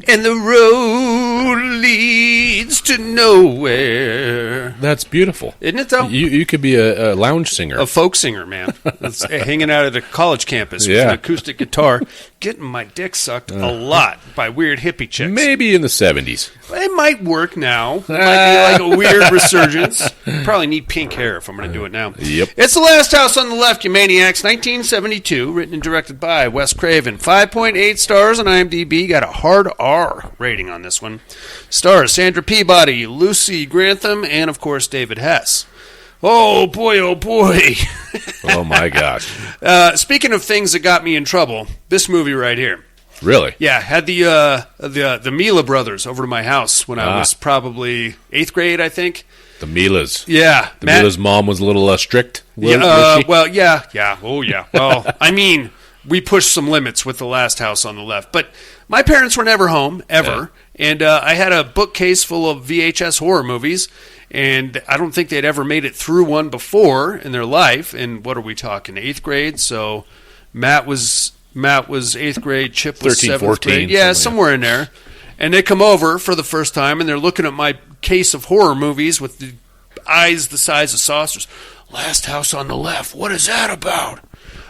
And the road leads to nowhere. That's beautiful. Isn't it, though? You could be a lounge singer. A folk singer, man. That's hanging out at a college campus with Yeah. an acoustic guitar, getting my dick sucked a lot by weird hippie chicks. Maybe in the 70s. It might work now. It might be like a weird resurgence. Probably need pink hair if I'm going to do it now. Yep. It's The Last House on the Left, you maniacs. 1972, written and directed by Wes Craven. 5.8 stars on IMDb. Got a hard R rating on this one. Stars Sandra Peabody, Lucy Grantham, and, of course, David Hess. Oh, boy, oh, boy. Oh, my gosh. Speaking of things that got me in trouble, this movie right here. Really? Yeah, had the Mila brothers over to my house when I was probably 8th grade, I think. The Milas. Yeah. Mila's mom was a little strict. Yeah, well, yeah. Oh, yeah. Well, I mean, we pushed some limits with The Last House on the Left. But my parents were never home, ever. Yeah. And I had a bookcase full of VHS horror movies. And I don't think they'd ever made it through one before in their life. And what are we talking, 8th grade? So Matt was 8th grade, Chip was 13, 7th 14, grade. Yeah, somewhere in there. And they come over for the first time, and they're looking at my case of horror movies with the eyes the size of saucers. Last House on the Left, what is that about?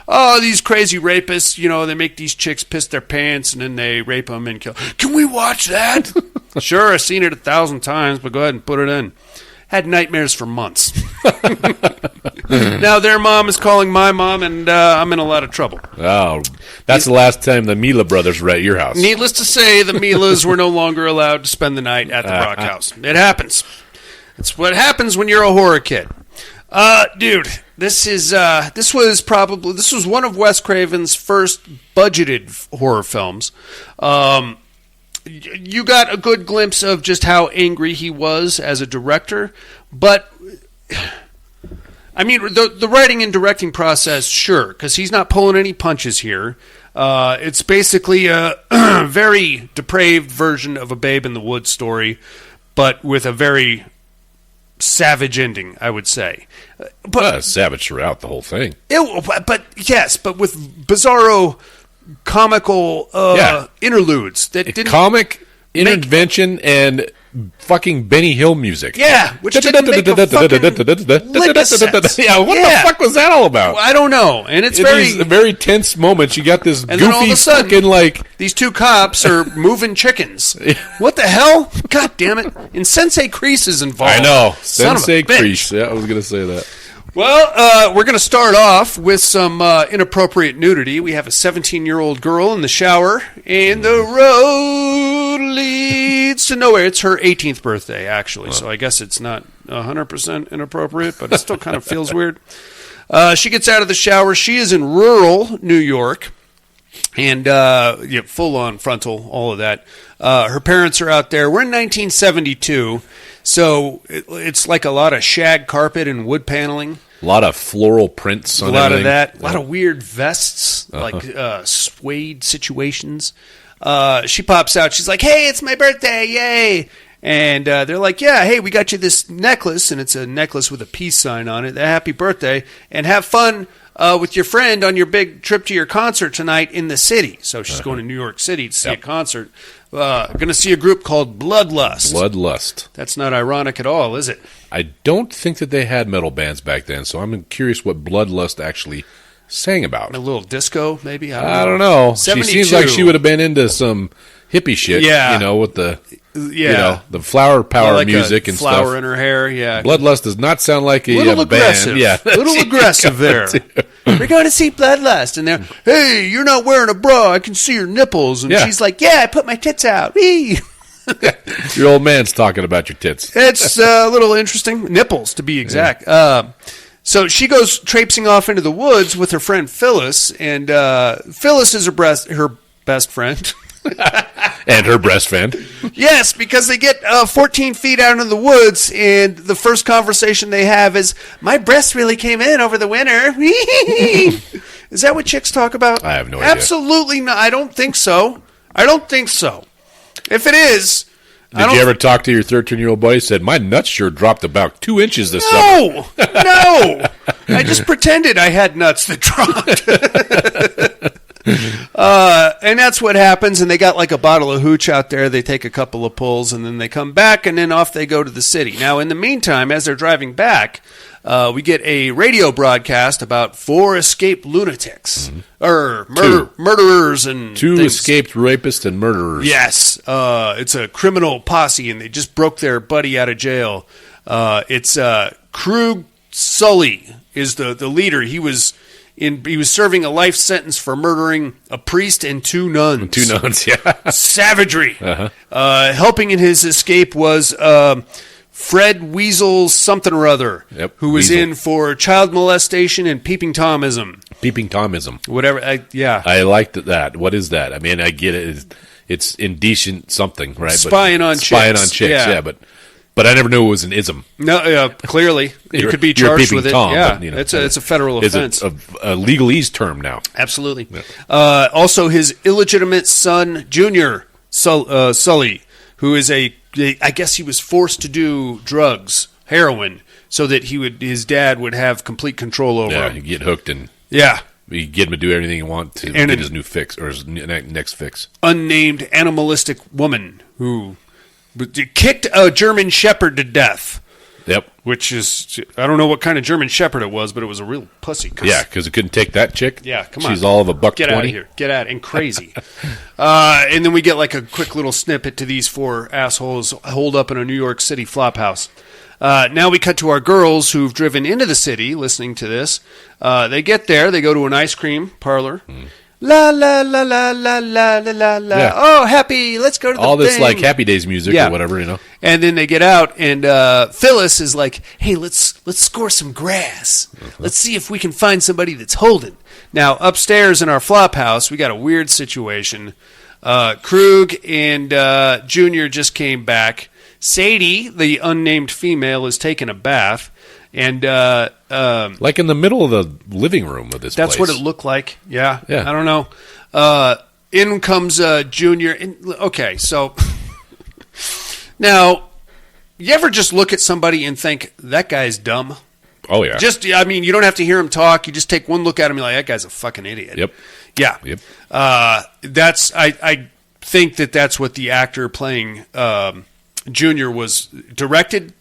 Oh, these crazy rapists, they make these chicks piss their pants, and then they rape them and kill. Can we watch that? Sure, I've seen it 1,000 times, but go ahead and put it in. Had nightmares for months. Now their mom is calling my mom, and I'm in a lot of trouble. Oh, that's the last time the Mila brothers were at your house. Needless to say, the Milas were no longer allowed to spend the night at the Brock house. It happens. It's what happens when you're a horror kid. Dude, this was one of Wes Craven's first budgeted horror films. You got a good glimpse of just how angry he was as a director, but I mean, the writing and directing process, sure, because he's not pulling any punches here. It's basically a very depraved version of a Babe in the Woods story, but with a very savage ending, I would say. But savage throughout the whole thing. But with bizarro comical interludes that didn't comic intervention and fucking Benny Hill music. Yeah, which didn't make a fucking lick of sense. Yeah, what the fuck was that all about? Well, I don't know. And it's very tense moments. You got this and goofy then all of a sudden, fucking these two cops are moving chickens. What the hell? God damn it! And Sensei Kreese is involved. I know. Son Sensei of a bitch. Kreese. Yeah, I was gonna say that. Well, we're going to start off with some inappropriate nudity. We have a 17-year-old girl in the shower, and the road leads gets to know her. It's her 18th birthday, actually, so I guess it's not 100% inappropriate, but it still kind of feels weird. She gets out of the shower. She is in rural New York, and full-on frontal, all of that. Her parents are out there. We're in 1972, so it's like a lot of shag carpet and wood paneling. A lot of floral prints on a lot everything. of that. A lot of weird vests, like suede situations. She pops out. She's like, hey, it's my birthday. Yay. And they're like, yeah, hey, we got you this necklace. And it's a necklace with a peace sign on it. Happy birthday. And have fun with your friend on your big trip to your concert tonight in the city. So she's going to New York City to see a concert. Going to see a group called Bloodlust. Bloodlust. That's not ironic at all, is it? I don't think that they had metal bands back then, so I'm curious what Bloodlust actually sang about. A little disco, maybe? I don't know. She 72. seems like she would have been into some hippie shit, with the the flower power like music a and flower stuff. in her hair, yeah. Bloodlust does not sound like a little aggressive. band. Yeah, a little aggressive there. We're going to see Bloodlust, and they're, hey, you're not wearing a bra. I can see your nipples. And she's like, yeah, I put my tits out. Whee! Your old man's talking about your tits. It's a little interesting. Nipples, to be exact. Yeah. So she goes traipsing off into the woods with her friend Phyllis, and Phyllis is her best friend. And her breast friend. Yes, because they get 14 feet out into the woods, and the first conversation they have is, my breast really came in over the winter. Is that what chicks talk about? I have no idea. Absolutely not. I don't think so. If it is... Did you ever talk to your 13-year-old buddy who said, my nuts sure dropped about 2 inches this summer? No! I just pretended I had nuts that dropped. And that's what happens, and they got like a bottle of hooch out there. They take a couple of pulls, and then they come back, and then off they go to the city. Now, in the meantime, as they're driving back, we get a radio broadcast about 4 escaped lunatics, or murderers and 2 things. escaped rapists and murderers. Yes, it's a criminal posse, and they just broke their buddy out of jail. It's Krug Sully is the leader. He was serving a life sentence for murdering a priest and 2 nuns. 2 nuns, yeah. Savagery. Helping in his escape was Fred Weasel something or other, who was in for child molestation and peeping Tomism. Peeping Tomism. Whatever, I liked that. What is that? I mean, I get it. It's indecent something, right? Spying on chicks. Spying on chicks, yeah. But I never knew it was an ism. No, clearly. You could be charged with it. Tom, yeah, but, it's a federal offense. It's a legalese term now. Absolutely. Yeah. Also, his illegitimate son, Junior Sully, who is I guess he was forced to do drugs, heroin, so that his dad would have complete control over him. Yeah, he'd get hooked and you get him to do everything he wants to get his new fix or his next fix. Unnamed animalistic woman who kicked a German Shepherd to death. Yep. Which is, I don't know what kind of German Shepherd it was, but it was a real pussy. Yeah, because it couldn't take that chick. Yeah, come on. She's all of a $120. Get out of here. Get out. And crazy. And then we get like a quick little snippet to these 4 assholes holed up in a New York City flop house. Now we cut to our girls who've driven into the city listening to this. They get there. They go to an ice cream parlor. La la la la la la la la. Yeah. Oh, happy! Let's go to the all this thing. Like Happy Days music or whatever, you know. And then they get out, and Phyllis is like, "Hey, let's score some grass. Let's see if we can find somebody that's holding." Now upstairs in our flop house, we got a weird situation. Krug and Junior just came back. Sadie, the unnamed female, is taking a bath. And like in the middle of the living room of this that's place. What it looked like. Yeah. I don't know. In comes Junior. Okay, so now you ever just look at somebody and think that guy's dumb? Oh yeah. You don't have to hear him talk. You just take one look at him and you're like, that guy's a fucking idiot. Yep. Yeah. Yep. I think that's what the actor playing Junior was directed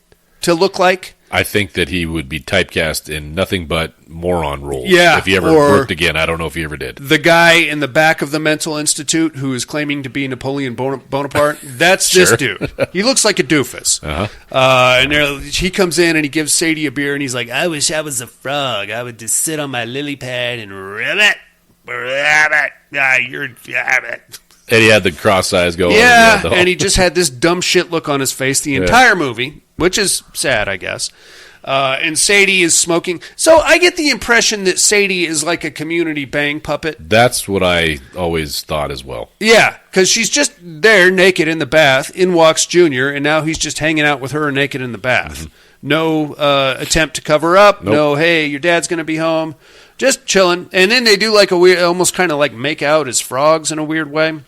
to look like. I think that he would be typecast in nothing but moron roles. Yeah, if he ever worked again, I don't know if he ever did. The guy in the back of the mental institute who is claiming to be Napoleon Bonaparte, that's Sure. this dude. He looks like a doofus. And he comes in and he gives Sadie a beer and he's like, I wish I was a frog. I would just sit on my lily pad and rub it. You're And he had the cross eyes going. Yeah, and he just had this dumb shit look on his face the entire movie, which is sad, I guess. And Sadie is smoking. So I get the impression that Sadie is like a community bang puppet. That's what I always thought as well. Yeah, because she's just there naked in the bath. In walks Junior, and now he's just hanging out with her naked in the bath. Mm-hmm. No attempt to cover up. Nope. No, hey, your dad's going to be home. Just chilling. And then they do like a weird, almost kind of like make out as frogs in a weird way.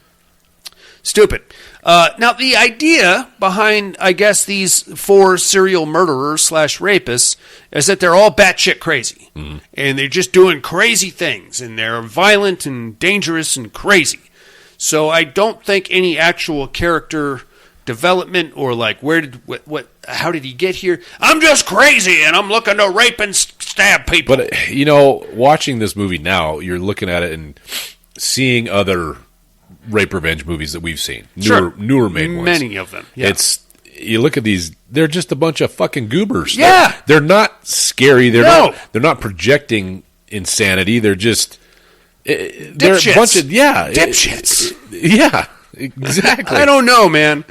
Stupid. Now, the idea behind, I guess, these 4 serial murderers / rapists is that they're all batshit crazy. Mm-hmm. And they're just doing crazy things. And they're violent and dangerous and crazy. So I don't think any actual character development or like how did he get here? I'm just crazy and I'm looking to rape and stab people. But, watching this movie now, you're looking at it and seeing other rape revenge movies that we've seen. Newer made ones. Many of them. Yeah. You look at these, they're just a bunch of fucking goobers. Yeah. They're not scary. They're not projecting insanity. They're just they're a bunch of dipshits. Yeah, exactly. I don't know, man.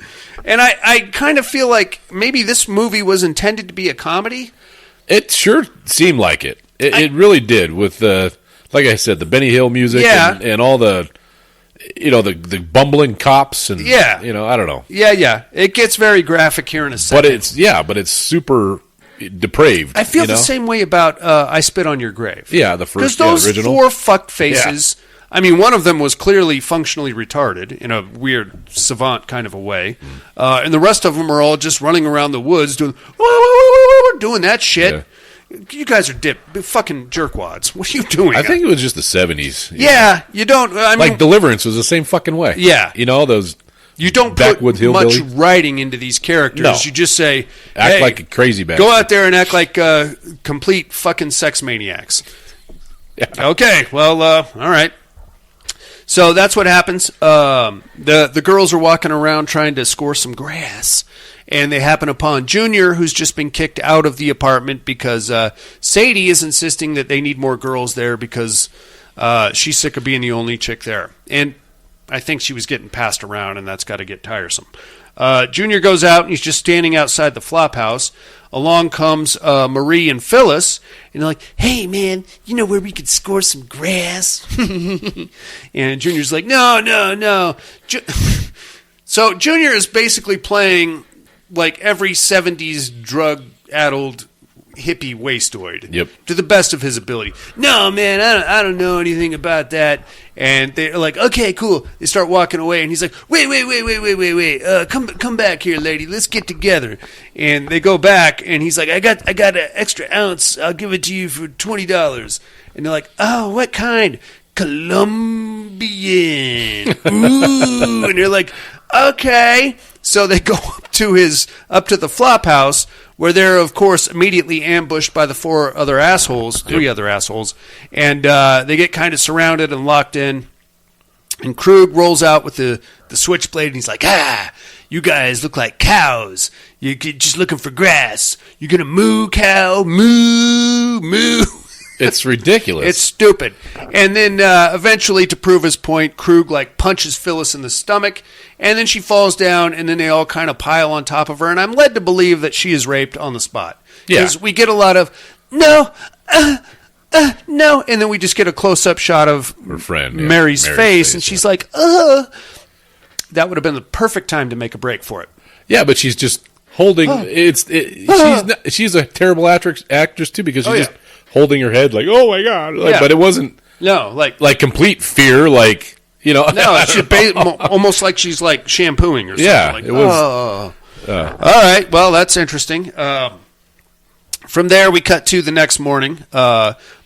And I kind of feel like maybe this movie was intended to be a comedy. It sure seemed like it. It really did with like I said, the Benny Hill music and all the the bumbling cops and I don't know. Yeah. It gets very graphic here in a second. But it's super depraved. I feel the same way about I Spit on Your Grave. Yeah, the first those original. 4 fuck faces. Yeah. I mean, one of them was clearly functionally retarded in a weird savant kind of a way, and the rest of them are all just running around the woods doing that shit. Yeah. You guys are fucking jerkwads. What are you doing? I think it was just the 70s. Yeah, you don't. I mean, like Deliverance was the same fucking way. Yeah, those. You don't put much writing into these characters. No. You just say, act like a crazy bastard. Go out there and act like complete fucking sex maniacs. Yeah. Okay, well, all right. So that's what happens. The girls are walking around trying to score some grass, and they happen upon Junior, who's just been kicked out of the apartment because Sadie is insisting that they need more girls there because she's sick of being the only chick there. And I think she was getting passed around, and that's got to get tiresome. Junior goes out, and he's just standing outside the flop house. Along comes Marie and Phyllis, and they're like, hey, man, you know where we could score some grass? And Junior's like, no. So Junior is basically playing like every 70s drug-addled hippie wastoid to the best of his ability. No, man, I don't know anything about that. And they're like, okay, cool. They start walking away, and he's like, wait. Come back here, lady. Let's get together. And they go back, and he's like, I got an extra ounce. I'll give it to you for $20. And they're like, oh, what kind? Colombian. Ooh. And they're like, okay. So they go up to the flop house, where they're, of course, immediately ambushed by the 3 other assholes, and they get kind of surrounded and locked in. And Krug rolls out with the switchblade, and he's like, you guys look like cows. You're just looking for grass. You're going to moo, cow, moo. It's ridiculous. It's stupid. And then eventually, to prove his point, Krug punches Phyllis in the stomach, and then she falls down, and then they all kind of pile on top of her, and I'm led to believe that she is raped on the spot. Because we get a lot of, no, and then we just get a close-up shot of her friend, Mary's face, and she's like, That would have been the perfect time to make a break for it. Yeah, but she's just holding, she's a terrible actress too, because she's just holding her head like, oh my God. But it wasn't like complete fear, No, she's almost like she's shampooing or something. Yeah, it was. All right, well, that's interesting. From there, we cut to the next morning.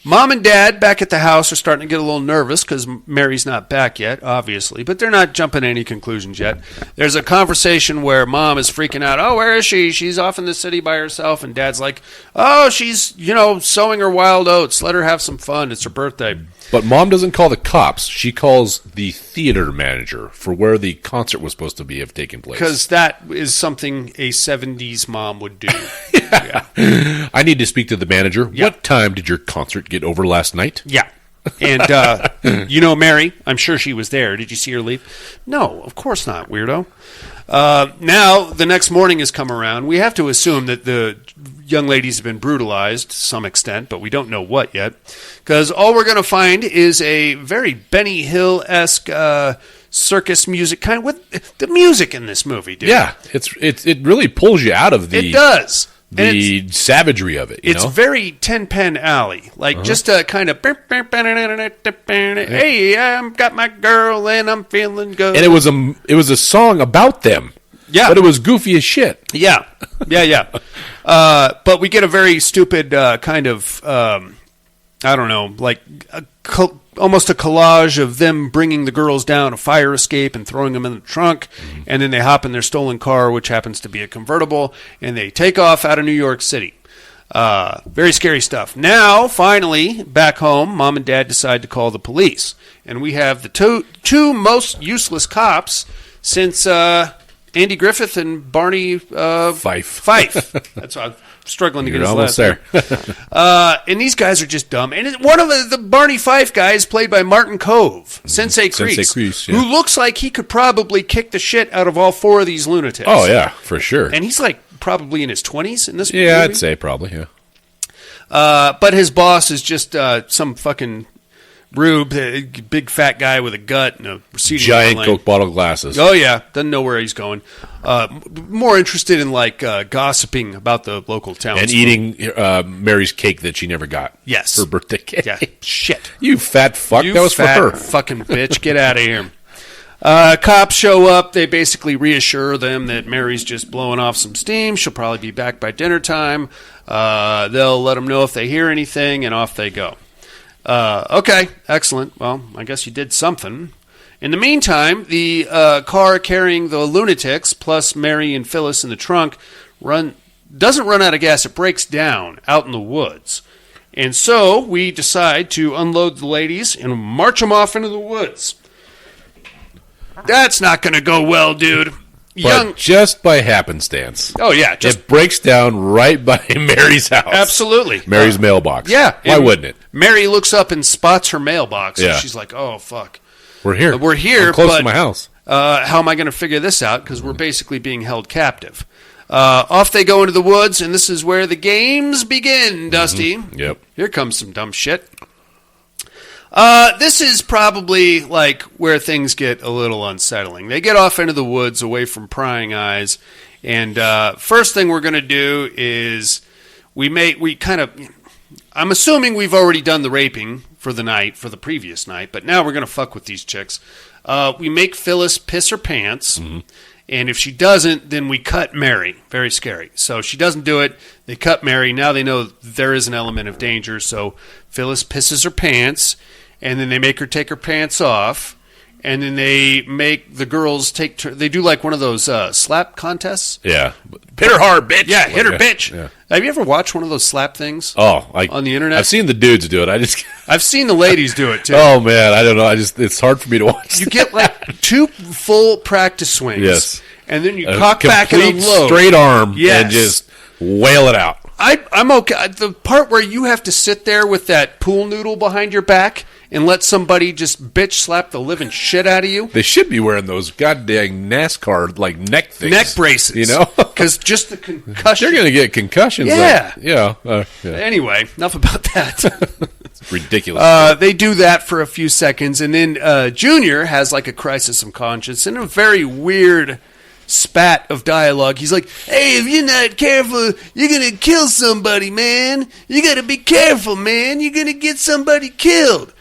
Mom and Dad back at the house are starting to get a little nervous because Mary's not back yet, obviously, but they're not jumping to any conclusions yet. There's a conversation where Mom is freaking out. Oh, where is she? She's off in the city by herself. And Dad's like, oh, she's, sowing her wild oats. Let her have some fun. It's her birthday. But Mom doesn't call the cops. She calls the theater manager for where the concert was supposed to have taken place. Because that is something a 70s mom would do. Yeah. I need to speak to the manager. Yeah. What time did your concert get over last night? Yeah. And, Mary, I'm sure she was there. Did you see her leave? No, of course not, weirdo. Now, the next morning has come around. We have to assume that the young ladies have been brutalized to some extent, but we don't know what yet. Because all we're going to find is a very Benny Hill-esque circus music kind with the music in this movie, dude. Yeah, it really pulls you out of the... It does. The savagery of it, you know? Very 10 Pen Alley. Like, just a kind of... Hey, I've got my girl and I'm feeling good. And it was a song about them. Yeah. But it was goofy as shit. Yeah. But we get a very stupid kind of... I don't know, like almost a collage of them bringing the girls down a fire escape and throwing them in the trunk, and then they hop in their stolen car, which happens to be a convertible, and they take off out of New York City. Very scary stuff. Now, finally, back home, Mom and Dad decide to call the police, and we have the two most useless cops since Andy Griffith and Barney Fife. That's what I'm struggling to get You're his almost last there. and these guys are just dumb. And one of the Barney Fife guys, played by Martin Cove, Sensei Kreese, yeah. who looks like he could probably kick the shit out of all four of these lunatics. Oh, yeah, for sure. And he's like probably in his 20s in this movie. Yeah, I'd say probably, yeah. But his boss is just some fucking rube, big fat guy with a gut and a receding giant line. Coke bottle glasses. Oh, yeah. Doesn't know where he's going. More interested in, gossiping about the local town. And eating Mary's cake that she never got. Yes. Her birthday cake. Yeah. Shit. You fat fuck. You that was fat for her. Fucking bitch. Get out of here. Cops show up. They basically reassure them that Mary's just blowing off some steam. She'll probably be back by dinner time. They'll let them know if they hear anything, and off they go. Okay, excellent. Well, I guess you did something. In the meantime, the car carrying the lunatics, plus Mary and Phyllis in the trunk, doesn't run out of gas. It breaks down out in the woods. And so we decide to unload the ladies and march them off into the woods. That's not going to go well, dude. But just by happenstance. Oh, yeah. It breaks down right by Mary's house. Absolutely. Mary's mailbox. Yeah. Why wouldn't it? Mary looks up and spots her mailbox. Yeah. And she's like, oh, fuck. We're here. I'm close to my house. How am I going to figure this out? Because we're basically being held captive. Off they go into the woods, and this is where the games begin, Dusty. Mm-hmm. Yep. Here comes some dumb shit. This is probably like where things get a little unsettling. They get off into the woods away from prying eyes, and first thing we're going to do is I'm assuming we've already done the raping for the previous night, but now we're going to fuck with these chicks. We make Phyllis piss her pants, and if she doesn't, then we cut Mary. Very scary. So she doesn't do it. They cut Mary. Now they know there is an element of danger, so Phyllis pisses her pants, and then they make her take her pants off, and then they make the girls they do like one of those slap contests. Yeah. Hit her hard, bitch. Yeah, hit her, bitch. Yeah. Have you ever watched one of those slap things? Oh, on the internet? I've seen the dudes do it. I've seen the ladies do it too. Oh man, I don't know. It's hard for me to watch. You get like 2 full practice swings. Yes. And then you cock back and unload. Straight arm. Yes. And just wail it out. I'm okay. The part where you have to sit there with that pool noodle behind your back and let somebody just bitch slap the living shit out of you. They should be wearing those goddamn NASCAR like neck things. Neck braces. You know? Because just the concussion. They're going to get concussions. Yeah. Yeah. Anyway, enough about that. It's ridiculous. They do that for a few seconds, and then Junior has like a crisis of conscience in a very weird spat of dialogue. He's like, hey, if you're not careful, you're going to kill somebody, man. You got to be careful, man. You're going to get somebody killed.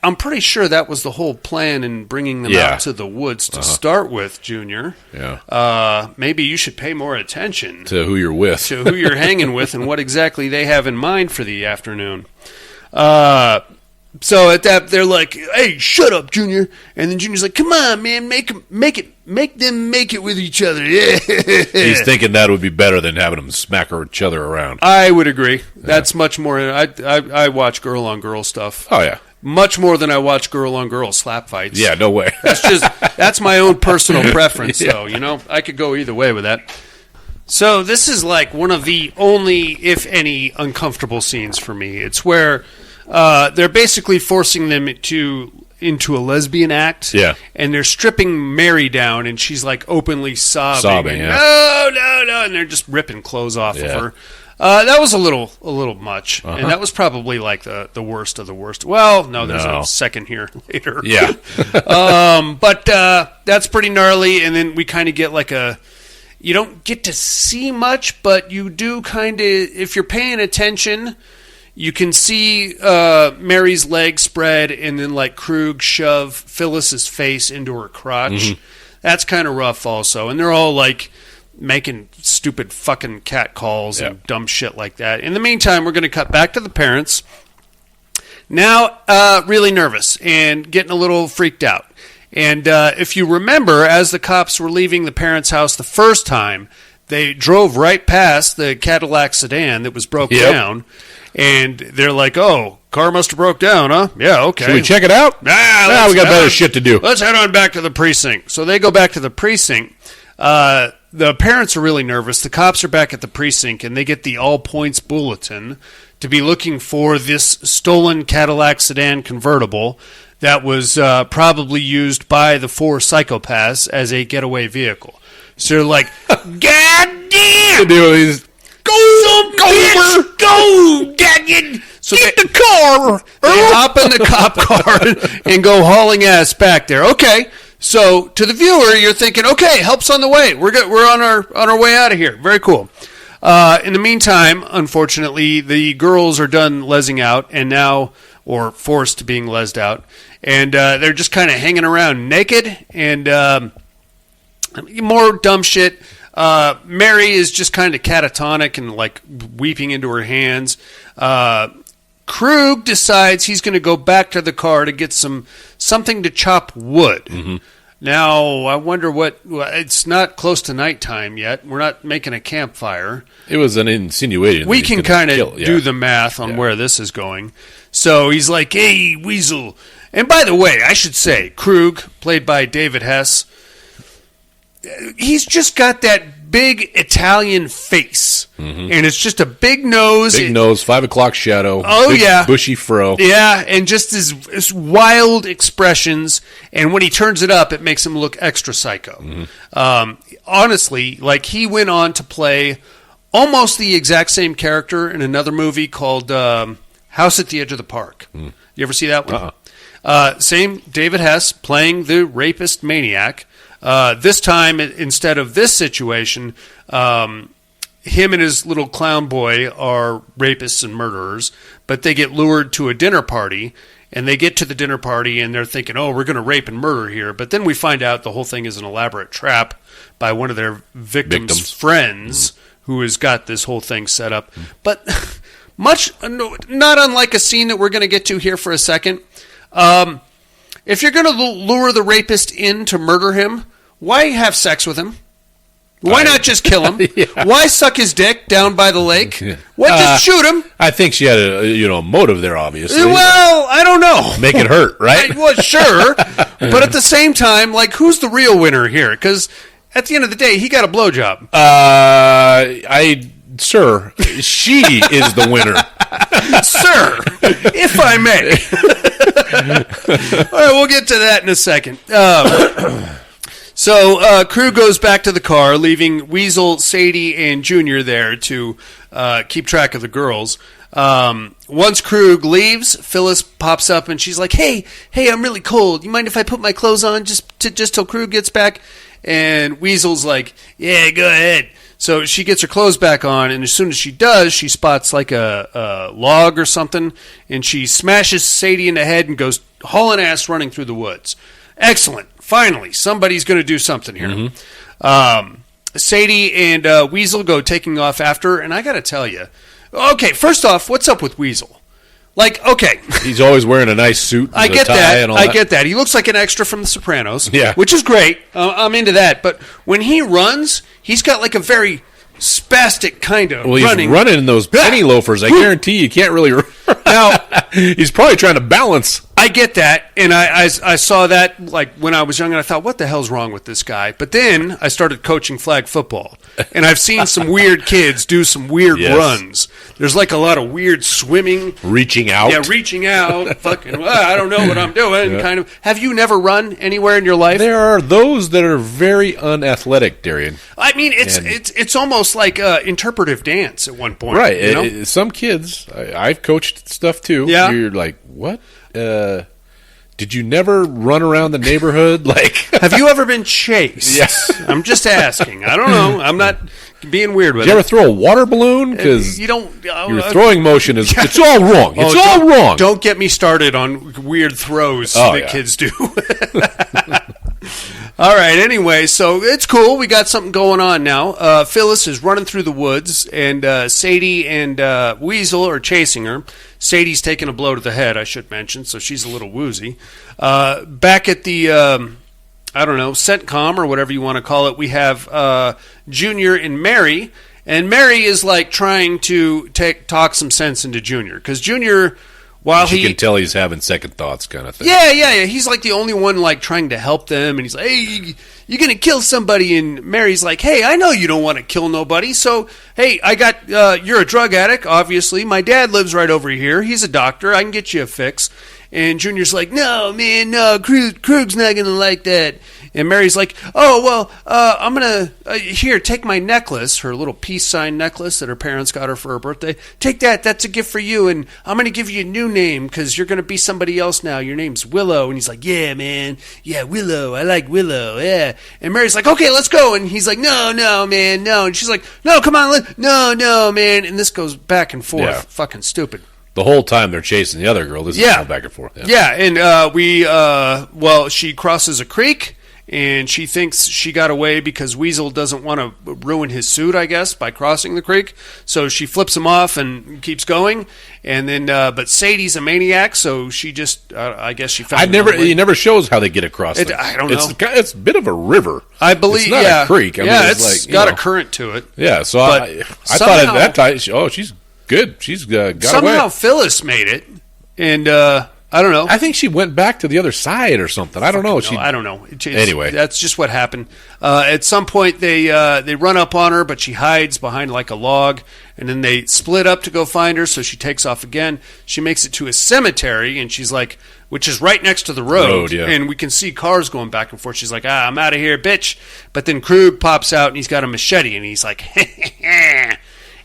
I'm pretty sure that was the whole plan in bringing them out to the woods to start with, Junior. Yeah. Maybe you should pay more attention to who you're with. To who you're hanging with and what exactly they have in mind for the afternoon. So at that, they're like, hey, shut up, Junior. And then Junior's like, come on, man, make them make it with each other. Yeah. He's thinking that would be better than having them smack each other around. I would agree. That's much more. I watch girl-on-girl stuff. Oh, yeah. Much more than I watch girl-on-girl slap fights. Yeah, no way. That's my own personal preference, though. You know, I could go either way with that. So this is like one of the only, if any, uncomfortable scenes for me. It's where they're basically forcing them into a lesbian act. Yeah. And they're stripping Mary down, and she's like openly sobbing. Yeah. No, and they're just ripping clothes off of her. That was a little much, and that was probably like the worst of the worst. Well, no, there's a second here later. Yeah. But that's pretty gnarly, and then we kind of get like you don't get to see much, but you do kind of, if you're paying attention, you can see Mary's leg spread, and then like Krug shove Phyllis's face into her crotch. Mm-hmm. That's kind of rough also, and they're all like making stupid fucking cat calls and dumb shit like that. In the meantime, we're going to cut back to the parents. Now, really nervous and getting a little freaked out. And if you remember, as the cops were leaving the parents' house the first time, they drove right past the Cadillac sedan that was broke down. And they're like, oh, car must have broke down, huh? Yeah, okay. Should we check it out? We got better shit to do. Let's head on back to the precinct. So they go back to the precinct. The parents are really nervous. The cops are back at the precinct, and they get the all points bulletin to be looking for this stolen Cadillac sedan convertible that was probably used by the 4 psychopaths as a getaway vehicle. So they're like, God damn! Go, Dad! So get the car! They hop in the cop car and go hauling ass back there. Okay. So, to the viewer, you're thinking, okay, help's on the way. We're on our way out of here. Very cool. In the meantime, unfortunately, the girls are done lesing out, and now, or forced to being lesed out, and they're just kind of hanging around naked, and more dumb shit. Mary is just kind of catatonic and like weeping into her hands. Krug decides he's going to go back to the car to get something to chop wood. Mm-hmm. Now, I wonder it's not close to nighttime yet. We're not making a campfire. It was an insinuation. We can kind of do the math on where this is going. So he's like, hey, Weasel. And by the way, I should say, Krug, played by David Hess, he's just got that big Italian face, and it's just a big nose. Big nose, 5 o'clock shadow. Oh, big, yeah. Bushy fro. Yeah, and just his wild expressions, and when he turns it up, it makes him look extra psycho. Mm-hmm. Honestly, like he went on to play almost the exact same character in another movie called House at the Edge of the Park. Mm. You ever see that one? Same David Hess playing the rapist maniac. This time, instead of this situation, him and his little clown boy are rapists and murderers, but they get lured to a dinner party, and they get to the dinner party, and they're thinking, oh, we're going to rape and murder here. But then we find out the whole thing is an elaborate trap by one of their victims' friends who has got this whole thing set up. But not unlike a scene that we're going to get to here for a second. If you're going to lure the rapist in to murder him, why have sex with him? Why not just kill him? Why suck his dick down by the lake? Why just shoot him? I think she had a motive there, obviously. Well, I don't know. Make it hurt, right? Well, sure. But at the same time, like, who's the real winner here? Because at the end of the day, he got a blowjob. Sir, she is the winner. Sir, if I may. All right, we'll get to that in a second. So Crew goes back to the car, leaving Weasel, Sadie, and Junior there to keep track of the girls. Once Krug leaves, Phyllis pops up and she's like, hey, I'm really cold. You mind if I put my clothes on just till Krug gets back? And Weasel's like, yeah, go ahead. So she gets her clothes back on, and as soon as she does, she spots like a log or something, and she smashes Sadie in the head and goes hauling ass running through the woods. Excellent. Finally, somebody's going to do something here. Mm-hmm. Sadie and Weasel go taking off after her, and I got to tell you, okay, first off, what's up with Weasel? Like, okay. He's always wearing a nice suit. I get that. I get that. He looks like an extra from The Sopranos. Yeah. Which is great. I'm into that. But when he runs, he's got like a very spastic kind of running. He's running in those penny loafers. I guarantee you can't really run. Now, he's probably trying to balance. I get that, and I saw that like when I was young, and I thought, what the hell's wrong with this guy? But then I started coaching flag football, and I've seen some weird kids do some weird runs. There's like a lot of weird swimming. Reaching out. Yeah, reaching out. Fucking, I don't know what I'm doing, kind of. Have you never run anywhere in your life? There are those that are very unathletic, Darian. I mean, it's almost like interpretive dance at one point. Right. You know? Some kids, I've coached stuff too. Yeah. You're like, what? Did you never run around the neighborhood? Like, have you ever been chased? Yes. I'm just asking. I don't know. I'm not being weird with it. Did you ever throw a water balloon? Because you don't. Your throwing motion is it's all wrong. It's all wrong. Don't get me started on weird throws that kids do. All right, anyway, so it's cool. We got something going on now. Phyllis is running through the woods, and Sadie and Weasel are chasing her. Sadie's taking a blow to the head, I should mention, so she's a little woozy. Back at the, CENTCOM or whatever you want to call it, we have Junior and Mary. And Mary is like trying to talk some sense into Junior, because Junior... While you can tell he's having second thoughts, kind of thing. Yeah. He's like the only one like trying to help them, and he's like, "Hey, you're gonna kill somebody," and Mary's like, "Hey, I know you don't want to kill nobody, so hey, I got you're a drug addict, obviously. My dad lives right over here. He's a doctor. I can get you a fix." And Junior's like, "No, man, no. Krug's not gonna like that." And Mary's like, "Oh, well, I'm going to, here, take my necklace," her little peace sign necklace that her parents got her for her birthday. "Take that. That's a gift for you. And I'm going to give you a new name because you're going to be somebody else now. Your name's Willow." And he's like, "Yeah, man. Yeah, Willow. I like Willow. Yeah." And Mary's like, "Okay, let's go." And he's like, "No, man, no." And she's like, "No, come on. No, man." And this goes back and forth. Yeah. Fucking stupid. The whole time they're chasing the other girl. This is going back and forth. Yeah, and she crosses a creek. And she thinks she got away because Weasel doesn't want to ruin his suit, I guess, by crossing the creek. So she flips him off and keeps going. And then, but Sadie's a maniac, so she just, I guess she found. He never shows how they get across. I don't know. It's a bit of a river. I believe. It's not a creek. I mean, it's got a current to it. Yeah. So I thought at that time, she's good. She's got somehow away. Phyllis made it, and. I don't know. I think she went back to the other side or something. I don't know. I don't know. Anyway, that's just what happened. At some point, they run up on her, but she hides behind like a log, and then they split up to go find her. So she takes off again. She makes it to a cemetery, and she's like, which is right next to the road, and we can see cars going back and forth. She's like, "I'm out of here, bitch!" But then Krug pops out, and he's got a machete, and he's like,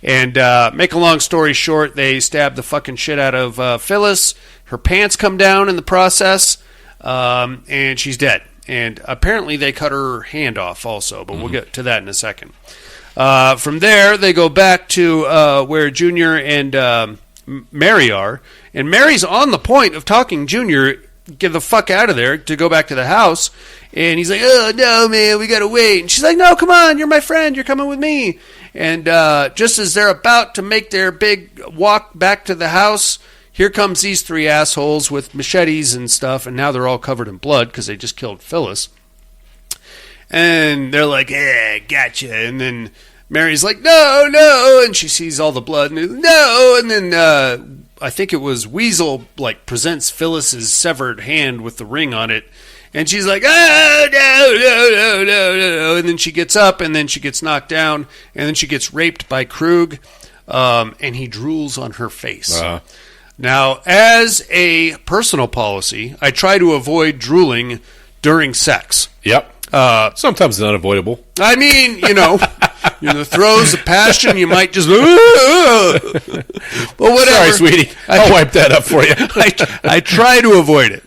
And make a long story short, they stab the fucking shit out of Phyllis. Her pants come down in the process, and she's dead. And apparently they cut her hand off also, but we'll get to that in a second. From there, they go back to where Junior and Mary are. And Mary's on the point of talking Junior, get the fuck out of there, to go back to the house. And he's like, "Oh, no, man, we got to wait." And she's like, "No, come on, you're my friend, you're coming with me." And just as they're about to make their big walk back to the house, here comes these three assholes with machetes and stuff, and now they're all covered in blood because they just killed Phyllis. And they're like, "Yeah, gotcha." And then Mary's like, no, and she sees all the blood, and no, and then I think it was Weasel like presents Phyllis's severed hand with the ring on it. And she's like, "Oh, no. And then she gets up, and then she gets knocked down, and then she gets raped by Krug, and he drools on her face. Now, as a personal policy, I try to avoid drooling during sex. Yep. Sometimes it's unavoidable. I mean, in the throes of passion, you might just... But whatever. Sorry, sweetie. I'll wipe that up for you. I try to avoid it.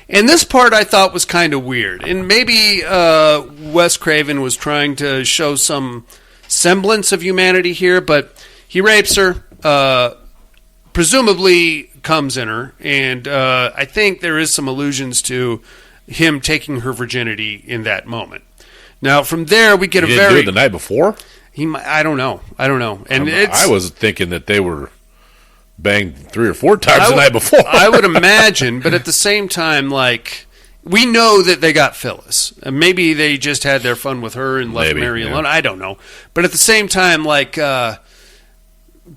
And this part I thought was kind of weird. And maybe Wes Craven was trying to show some semblance of humanity here, but he rapes her, presumably comes in her, and I think there is some allusions to him taking her virginity in that moment. Now, from there, we get he didn't do it the night before? I don't know. And I was thinking that they were banged 3 or 4 times the night before. I would imagine, but at the same time, like, we know that they got Phyllis. Maybe they just had their fun with her and left Mary alone. I don't know. But at the same time, like,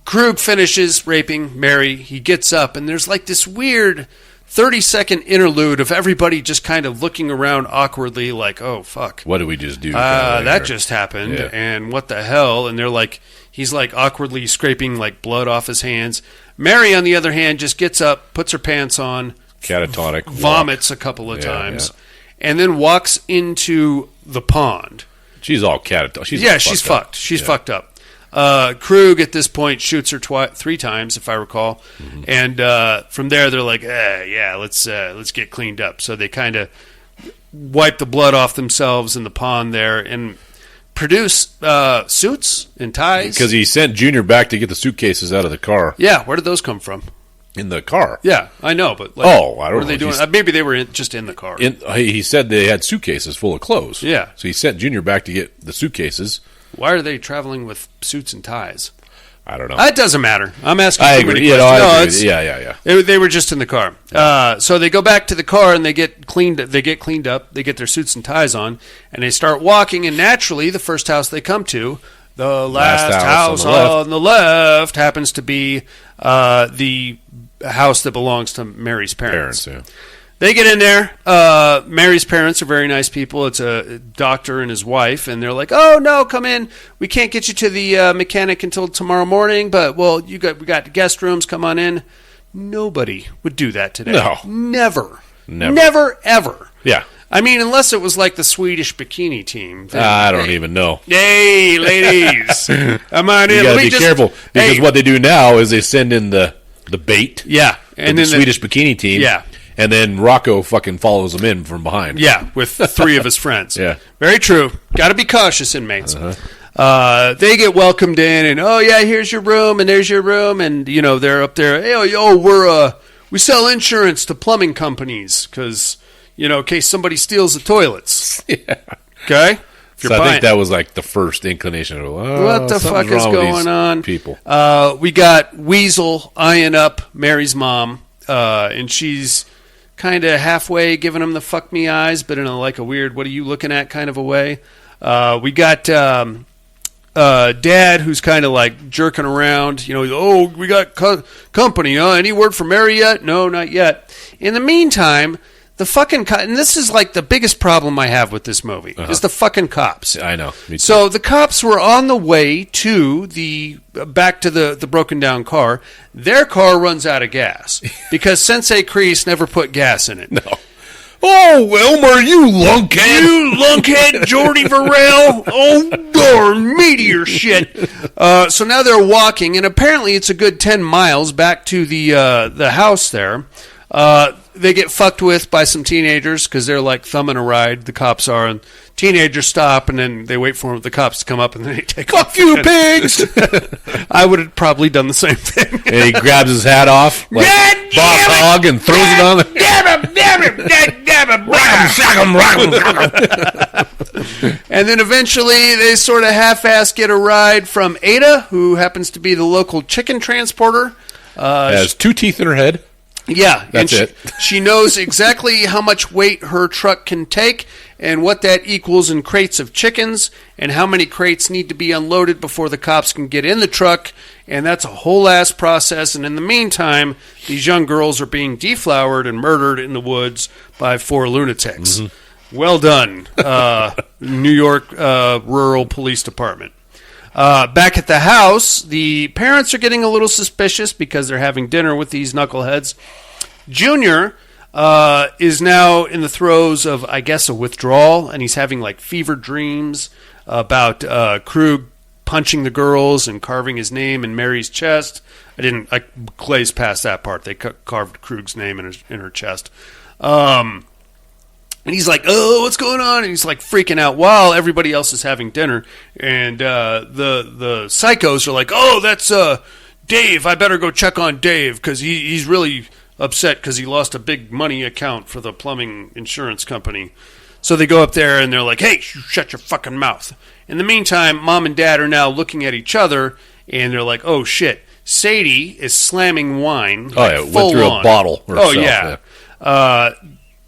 Krug finishes raping Mary. He gets up, and there's like this weird 30-second interlude of everybody just kind of looking around awkwardly like, oh, fuck. What did we just do? That just happened, Yeah. and what the hell? And they're like, he's like awkwardly scraping like blood off his hands. Mary, on the other hand, just gets up, puts her pants on, catatonic, vomits a couple of times, yeah. and then walks into the pond. She's all catatonic. She's fucked. She's fucked up. Krug at this point shoots her 3 times, if I recall, and from there they're like, let's get cleaned up. So they kind of wipe the blood off themselves in the pond there and produce suits and ties. Because he sent Junior back to get the suitcases out of the car. Yeah, where did those come from? In the car. Yeah, I know, but like, I don't know. What are they doing? Maybe they were just in the car. He said they had suitcases full of clothes. Yeah. So he sent Junior back to get the suitcases. Why are they traveling with suits and ties? I don't know. It doesn't matter. I'm asking. I agree. Yeah. They were just in the car. So they go back to the car and they get cleaned. They get cleaned up. They get their suits and ties on, and they start walking. And naturally, the first house they come to, the last house on the left, happens to be the house that belongs to Mary's parents. Yeah. They get in there. Mary's parents are very nice people. It's a doctor and his wife, and they're like, "Oh no, come in. We can't get you to the mechanic until tomorrow morning, but we got guest rooms. Come on in." Nobody would do that today. No, never, ever. Yeah. I mean, unless it was like the Swedish bikini team. I don't even know. Hey, ladies, come on in. You gotta be careful because what they do now is they send in the bait. Yeah, and then the Swedish bikini team. Yeah. And then Rocco fucking follows them in from behind. Yeah, with 3 of his friends. Yeah. Very true. Got to be cautious, inmates. They get welcomed in, and, oh, yeah, here's your room, and there's your room. And, they're up there. Hey, we sell insurance to plumbing companies because, in case somebody steals the toilets. Yeah. Okay? So I think that was like the first inclination of, what the fuck is going on? People. We got Weasel eyeing up Mary's mom, and she's kind of halfway giving him the fuck me eyes, but in a weird, what are you looking at kind of a way. We got Dad, who's kind of like jerking around, we got company, any word from Mary yet? No, not yet. In the meantime, the fucking and this is like the biggest problem I have with this movie, is the fucking cops. I know. So the cops were on the way to back to the broken down car. Their car runs out of gas because Sensei Kreese never put gas in it. No. Oh, Elmer, you lunkhead. You lunkhead, Jordy Varel. Oh, darn meteor shit. So now they're walking, and apparently it's a good 10 miles back to the house there. They get fucked with by some teenagers because they're like thumbing a ride. The cops are, and teenagers stop, and then they wait for the cops to come up, and then they take off. Fuck you, pigs! I would have probably done the same thing. And he grabs his hat off, like Boss Hog, and throws it on the. And then eventually they sort of half-ass get a ride from Ada, who happens to be the local chicken transporter. Has 2 teeth in her head. Yeah, that's it. She knows exactly how much weight her truck can take and what that equals in crates of chickens and how many crates need to be unloaded before the cops can get in the truck. And that's a whole ass process. And in the meantime, these young girls are being deflowered and murdered in the woods by 4 lunatics. Well done, New York Rural Police Department. Back at the house, the parents are getting a little suspicious because they're having dinner with these knuckleheads. Junior is now in the throes of, I guess, a withdrawal, and he's having like fever dreams about Krug punching the girls and carving his name in Mary's chest. I glazed past that part. They carved Krug's name in her chest. And he's like, oh, what's going on? And he's like freaking out while everybody else is having dinner. And the psychos are like, oh, that's Dave. I better go check on Dave because he's really upset because he lost a big money account for the plumbing insurance company. So they go up there and they're like, hey, shut your fucking mouth. In the meantime, Mom and Dad are now looking at each other and they're like, oh, shit. Sadie is slamming wine. Oh, yeah. Went through a bottle herself. Oh, yeah.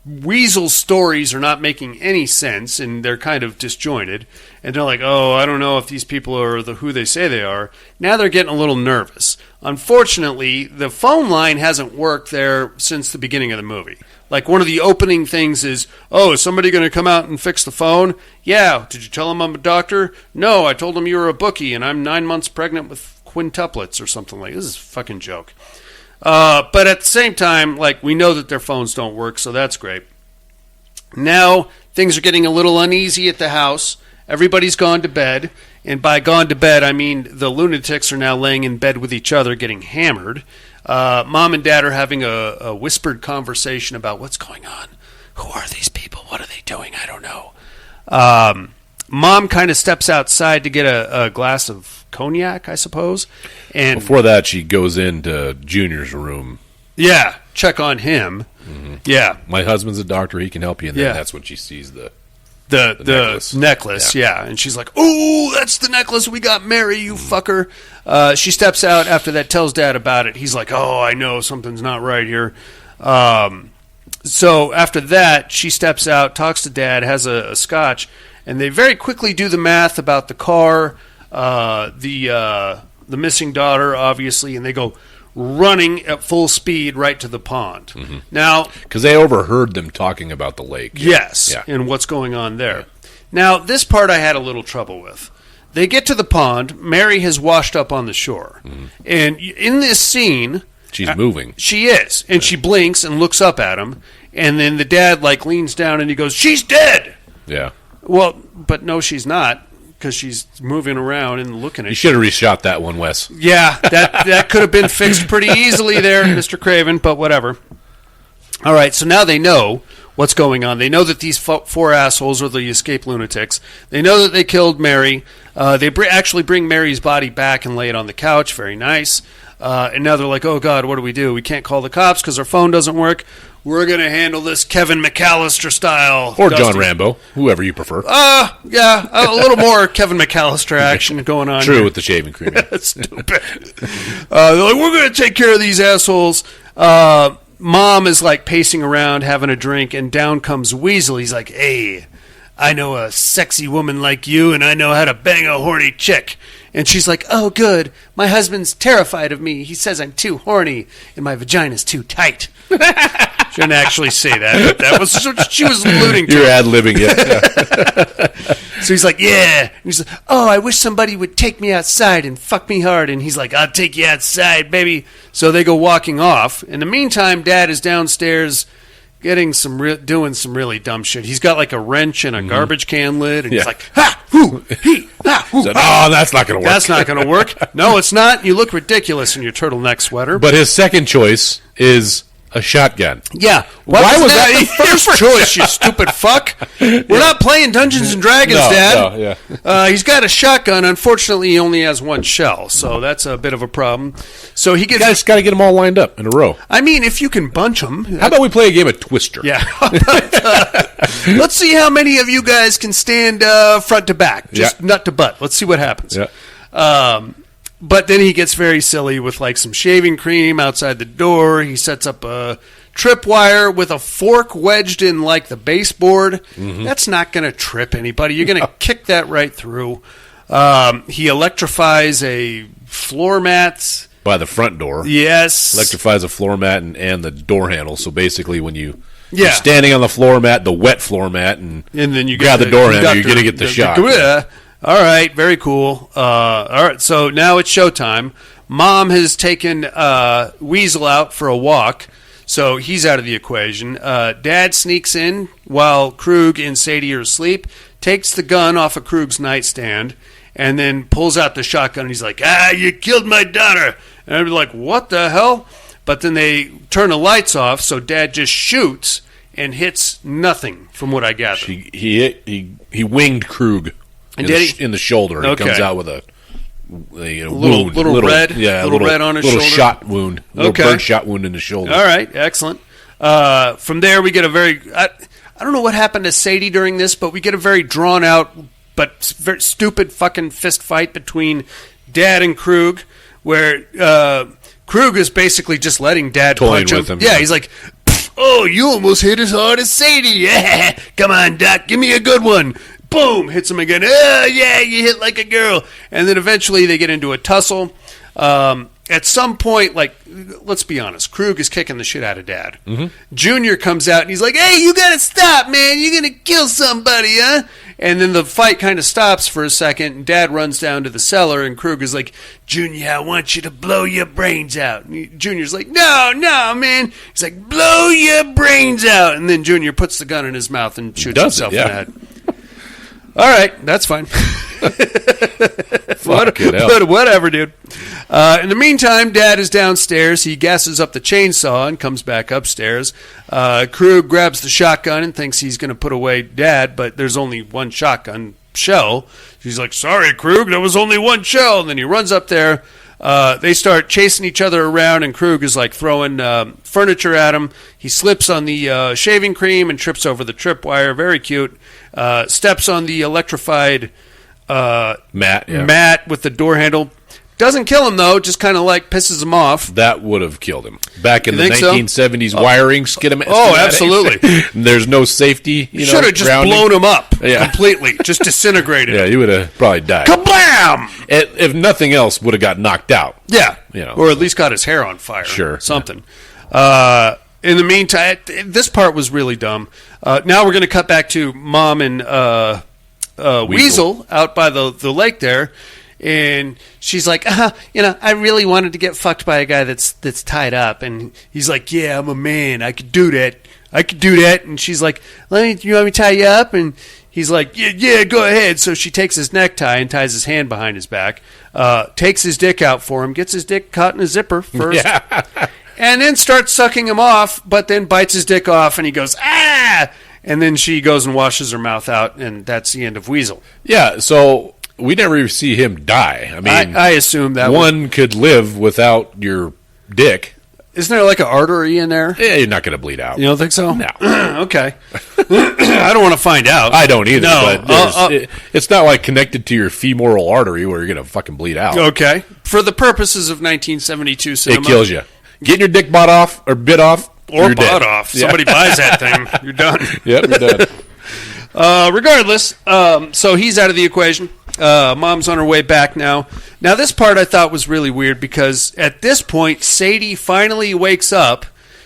Weasel's stories are not making any sense, and they're kind of disjointed. And they're like, oh, I don't know if these people are who they say they are. Now they're getting a little nervous. Unfortunately, the phone line hasn't worked there since the beginning of the movie. Like, one of the opening things is, oh, is somebody going to come out and fix the phone? Yeah. Did you tell him I'm a doctor? No, I told him you were a bookie, and I'm 9 months pregnant with quintuplets or something like this. This is a fucking joke. But at the same time, like, we know that their phones don't work, so that's great. Now, things are getting a little uneasy at the house. Everybody's gone to bed. And by gone to bed, I mean the lunatics are now laying in bed with each other, getting hammered. Mom and Dad are having a whispered conversation about what's going on. Who are these people? What are they doing? I don't know. Mom kind of steps outside to get a glass of cognac, I suppose. And before that, she goes into Junior's room. Yeah, check on him. Mm-hmm. Yeah. My husband's a doctor. He can help you. And then that's when she sees the necklace. Yeah. And she's like, oh, that's the necklace we got Mary, you fucker. She steps out after that, tells Dad about it. He's like, oh, I know something's not right here. So after that, she steps out, talks to Dad, has a scotch, and they very quickly do the math about the car, the missing daughter, obviously, and they go running at full speed right to the pond. Mm-hmm. Now, because they overheard them talking about the lake. Yes, and what's going on there. Yeah. Now, this part I had a little trouble with. They get to the pond. Mary has washed up on the shore. Mm-hmm. And in this scene, she's moving. She is. And she blinks and looks up at him. And then the dad, like, leans down and he goes, she's dead! Yeah. Well, but no, she's not. Because she's moving around and looking at you. You should have reshot that one, Wes. Yeah, that could have been fixed pretty easily there, Mr. Craven, but whatever. All right, so now they know what's going on. They know that these four assholes are the escaped lunatics. They know that they killed Mary. They actually bring Mary's body back and lay it on the couch. Very nice. And now they're like, oh, God, what do? We can't call the cops because our phone doesn't work. We're going to handle this Kevin McAllister style. Or John Rambo, whoever you prefer. Yeah, a little more Kevin McAllister action going on. True, here. With the shaving cream. Stupid. They're like, we're going to take care of these assholes. Mom is like pacing around, having a drink, and down comes Weasel. He's like, hey, I know a sexy woman like you, and I know how to bang a horny chick. And she's like, oh, good. My husband's terrified of me. He says I'm too horny, and my vagina's too tight. She didn't actually say that, but that was what she was alluding to. You're ad-libbing it. Yeah. So he's like, yeah. And he's like, oh, I wish somebody would take me outside and fuck me hard. And he's like, I'll take you outside, baby. So they go walking off. In the meantime, Dad is downstairs getting doing some really dumb shit. He's got like a wrench and a garbage can lid, and he's like, ha, hoo, he, ha, hoo. So, oh, that's not going to work. That's not going to work. No, it's not. You look ridiculous in your turtleneck sweater. But his second choice is a shotgun. Yeah. Why was that the first choice, you stupid fuck? We're not playing Dungeons and Dragons, Dad. No, yeah. He's got a shotgun. Unfortunately, he only has one shell, so that's a bit of a problem. So he gets. You guys got to get them all lined up in a row. I mean, if you can bunch them. How about we play a game of Twister? Yeah. Let's see how many of you guys can stand front to back, just nut to butt. Let's see what happens. Yeah. But then he gets very silly with like some shaving cream outside the door. He sets up a tripwire with a fork wedged in like the baseboard. Mm-hmm. That's not going to trip anybody. You're going to kick that right through. He electrifies a floor mat. By the front door. Yes. Electrifies a floor mat and the door handle. So basically when you're standing on the floor mat, the wet floor mat, and then you grab the door handle, you're going to get the shot. All right, very cool. All right, so now it's showtime. Mom has taken Weasel out for a walk, so he's out of the equation. Dad sneaks in while Krug and Sadie are asleep, takes the gun off of Krug's nightstand, and then pulls out the shotgun. And he's like, you killed my daughter. And I'd be like, what the hell? But then they turn the lights off, so Dad just shoots and hits nothing, from what I gather. He winged Krug. In the shoulder. Okay. He comes out with a wound. Little red? Yeah, little red on his shoulder? Little shot wound. Little bird shot wound in the shoulder. All right, excellent. From there, we get a very... I don't know what happened to Sadie during this, but we get a very drawn-out but very stupid fucking fist fight between Dad and Krug, where Krug is basically just letting Dad punch him. Yeah, he's like... Oh, you almost hit as hard as Sadie. Come on, Doc, give me a good one. Boom, hits him again. Oh, yeah, you hit like a girl. And then eventually they get into a tussle. At some point, like, let's be honest, Krug is kicking the shit out of Dad. Mm-hmm. Junior comes out and he's like, hey, you gotta stop, man. You're gonna kill somebody, huh? And then the fight kind of stops for a second, and Dad runs down to the cellar, and Krug is like, Junior, I want you to blow your brains out. And Junior's like, no, man. He's like, blow your brains out. And then Junior puts the gun in his mouth and shoots himself in the head. All right, that's fine. Whatever, dude. In the meantime, Dad is downstairs. He gasses up the chainsaw and comes back upstairs. Krug grabs the shotgun and thinks he's going to put away Dad, but there's only one shotgun shell. He's like, sorry, Krug, there was only one shell. And then he runs up there. They start chasing each other around, and Krug is like throwing furniture at him. He slips on the shaving cream and trips over the tripwire. Very cute. Steps on the electrified mat with the door handle. Doesn't kill him, though. Just kind of like pisses him off. That would have killed him. Back in the 1970s wiring schematic. Oh, absolutely. There's no safety. Should have just blown him up completely. Just disintegrated him. Yeah, he would have probably died. Kablam! If nothing else, would have got knocked out. Yeah. Or at least got his hair on fire. Sure. Something. In the meantime, this part was really dumb. Now we're going to cut back to Mom and Weasel out by the lake there. And she's like, I really wanted to get fucked by a guy that's tied up. And he's like, yeah, I'm a man. I could do that. And she's like, you want me to tie you up? And he's like, yeah, go ahead. So she takes his necktie and ties his hand behind his back, takes his dick out for him, gets his dick caught in a zipper first, and then starts sucking him off, but then bites his dick off, and he goes, ah! And then she goes and washes her mouth out, and that's the end of Weasel. Yeah, so we never see him die. I mean, I assume that one could live without your dick. Isn't there like an artery in there? Yeah, you're not going to bleed out. You don't think so? No. Okay. I don't want to find out. I don't either. No. But it's not like connected to your femoral artery where you're going to fucking bleed out. Okay. For the purposes of 1972 cinema. It kills you. Getting your dick bit off. Or bought off. Somebody buys that thing. You're done. Yep, you're done. Regardless, so he's out of the equation. Mom's on her way back now. Now, this part I thought was really weird because at this point, Sadie finally wakes up.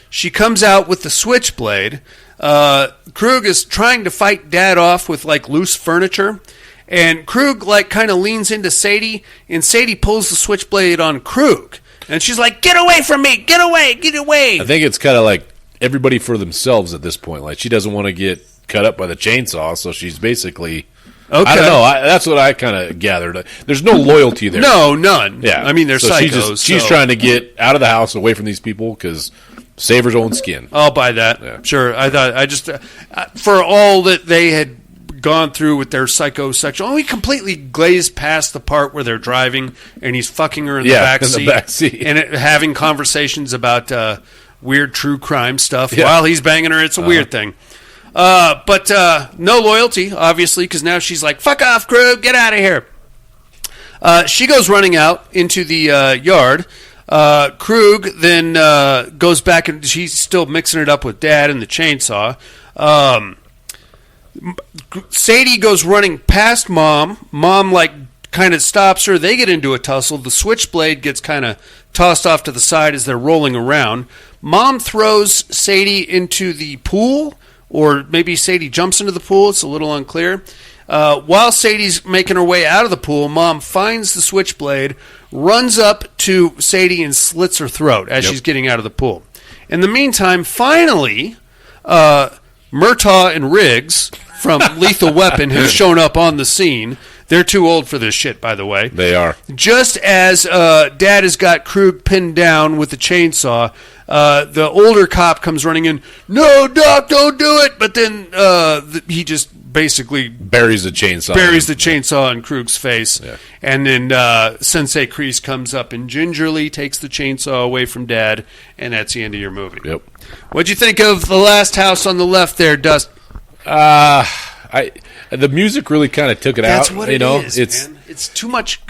She comes out with the switchblade. Krug is trying to fight Dad off with, like, loose furniture. And Krug, like, kind of leans into Sadie, and Sadie pulls the switchblade on Krug. And she's like, get away from me! Get away! Get away! I think it's kind of like everybody for themselves at this point. Like, she doesn't want to get cut up by the chainsaw, so she's basically... Okay. I don't know. That's what I kind of gathered. There's no loyalty there. No, none. Yeah. I mean, they're psychos. She's trying to get out of the house, away from these people, because save her own skin. I'll buy that. Yeah. Sure. I just for all that they had gone through with their psychosexual, we completely glazed past the part where they're driving and he's fucking her in the back seat, and having conversations about weird true crime stuff while he's banging her. It's a weird thing. But no loyalty, obviously, because now she's like, fuck off, Krug, get out of here. She goes running out into the yard. Krug then goes back, and she's still mixing it up with Dad and the chainsaw. Sadie goes running past Mom. Mom, like, kind of stops her. They get into a tussle. The switchblade gets kind of tossed off to the side as they're rolling around. Mom throws Sadie into the pool, or maybe Sadie jumps into the pool. It's a little unclear. While Sadie's making her way out of the pool, Mom finds the switchblade, runs up to Sadie and slits her throat as she's getting out of the pool. In the meantime, finally, Murtaugh and Riggs from Lethal Weapon have shown up on the scene. They're too old for this shit, by the way. They are. Just as Dad has got Krug pinned down with the chainsaw, the older cop comes running in. No, Doc, don't do it! But then he just basically buries the chainsaw in Krug's face. Yeah. And then Sensei Kreese comes up and gingerly takes the chainsaw away from Dad, and that's the end of your movie. Yep. What'd you think of the last house on the left there, Dust? The music really kind of took it out. That's what it is, man. It's too much.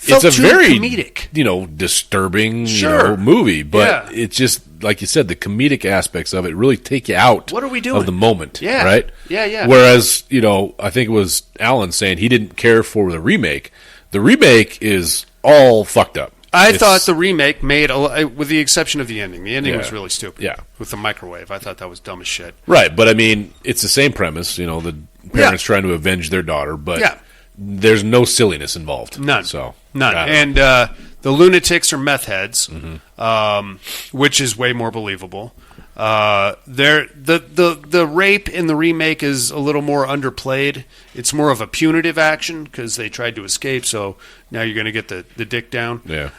Felt it's a too very comedic. Disturbing Sure. movie, but Yeah. it's just like you said, the comedic aspects of it really take you out What are we doing? of the moment. Yeah. Right? Yeah. Whereas, I think it was Alan saying he didn't care for the remake. The remake is all fucked up. I thought the remake made, with the exception of the ending. The ending Yeah. was really stupid. Yeah. With the microwave. I thought that was dumb as shit. Right, but I mean, it's the same premise, the parents trying to avenge their daughter, but there's no silliness involved. None. So, None. And the lunatics are meth heads, which is way more believable. The rape in the remake is a little more underplayed. It's more of a punitive action because they tried to escape, so now you're going to get the dick down. Yeah.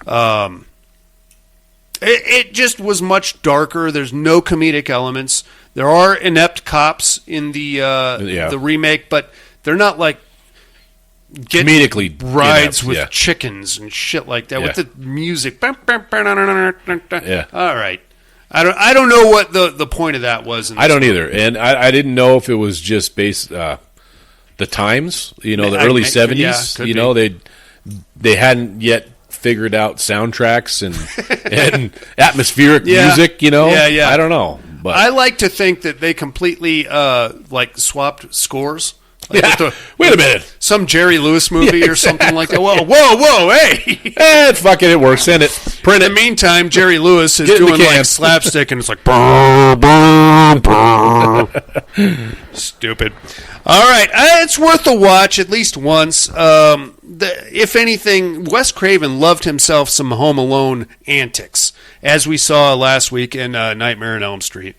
It just was much darker. There's no comedic elements. There are inept cops in the remake, but they're not like comedically rides inept, with chickens and shit like that with the music. Yeah. All right. I don't know what the point of that was. I don't either, and I didn't know if it was just based the times, the early 70s. Yeah, they hadn't yet figured out soundtracks and atmospheric music. Yeah. I don't know, but I like to think that they completely swapped scores. Wait a minute. Some Jerry Lewis movie or something like that. Whoa, hey! Fuck it, it works. Send it. Print it. In the meantime, Jerry Lewis is Get in the doing can. like slapstick, and it's like stupid. All right, it's worth a watch at least once. If anything, Wes Craven loved himself some Home Alone antics, as we saw last week in Nightmare on Elm Street.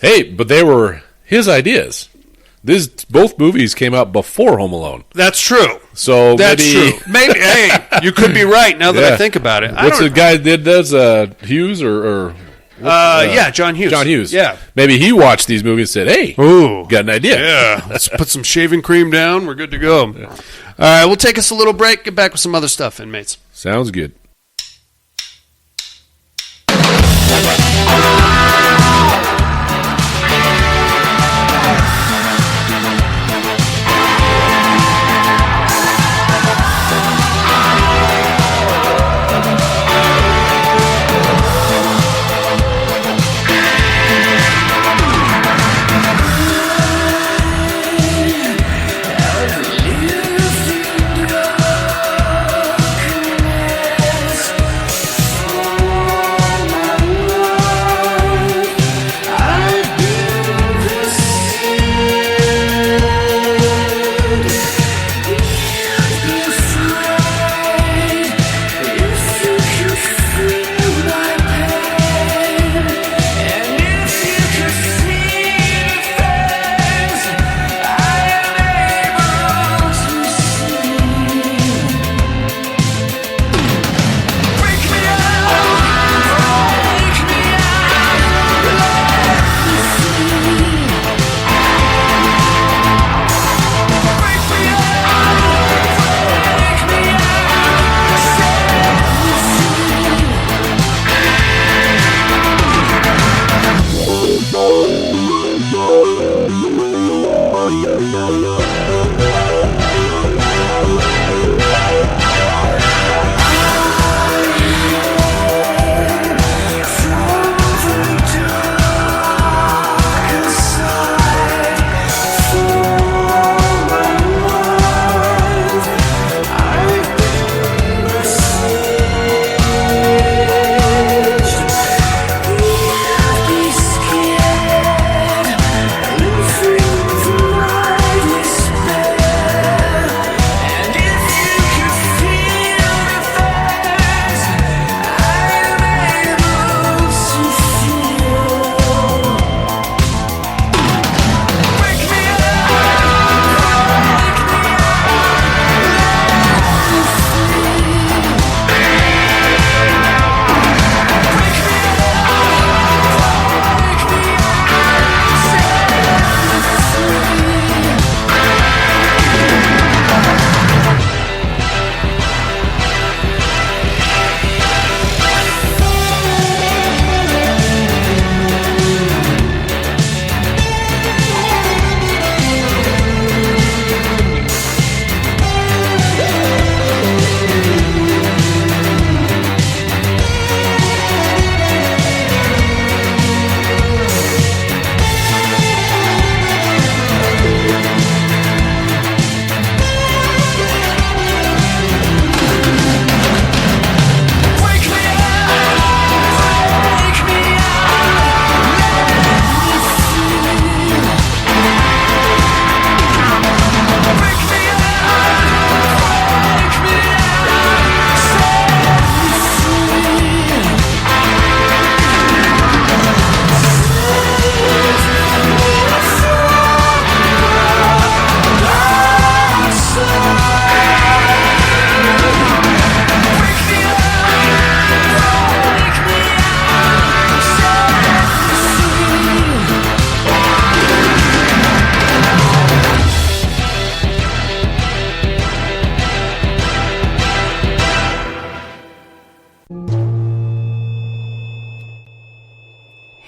Hey, but they were his ideas. Both movies came out before Home Alone. That's true. So that's true. Maybe. Hey, you could be right now that I think about it. What's the guy that does Hughes or John Hughes. John Hughes. Yeah. Maybe he watched these movies and said, "Hey, got an idea." Yeah. Let's put some shaving cream down. We're good to go. Yeah. All right, we'll take us a little break. Get back with some other stuff, inmates. Sounds good.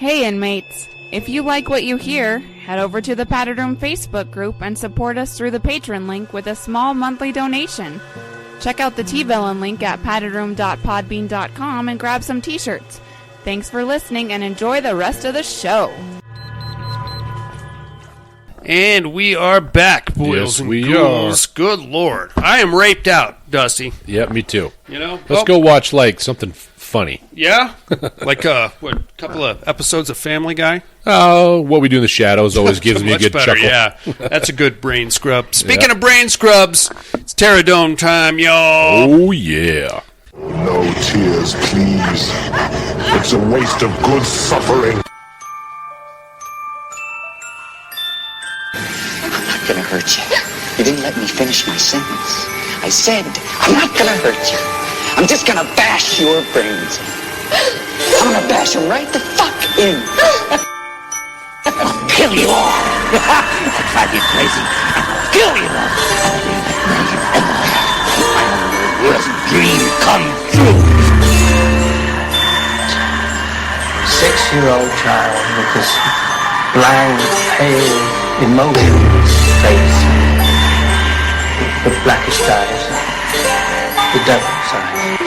Hey, inmates. If you like what you hear, head over to the Padded Room Facebook group and support us through the Patreon link with a small monthly donation. Check out the T-Villain link at paddedroom.podbean.com and grab some t-shirts. Thanks for listening and enjoy the rest of the show. And we are back, boys and ghouls. Good Lord. I am raped out, Dusty. Yeah, me too. You know? Let's go watch, like, something funny. Yeah? Like, a couple of episodes of Family Guy? Oh, What We Do in the Shadows always gives me a good better, chuckle. Yeah, that's a good brain scrub. Speaking of brain scrubs, it's Pterodome time, y'all. Oh, yeah. No tears, please. It's a waste of good suffering. I'm not gonna hurt you. You didn't let me finish my sentence. I said, I'm not gonna hurt you. I'm just gonna bash your brains in. I'm gonna bash them right the fuck in. I'll kill you all. I'll drive you crazy. I'll kill you all. My worst dream come true. 6-year-old child with this blank, pale, emotionless face. The blackest eyes. The devil's eyes.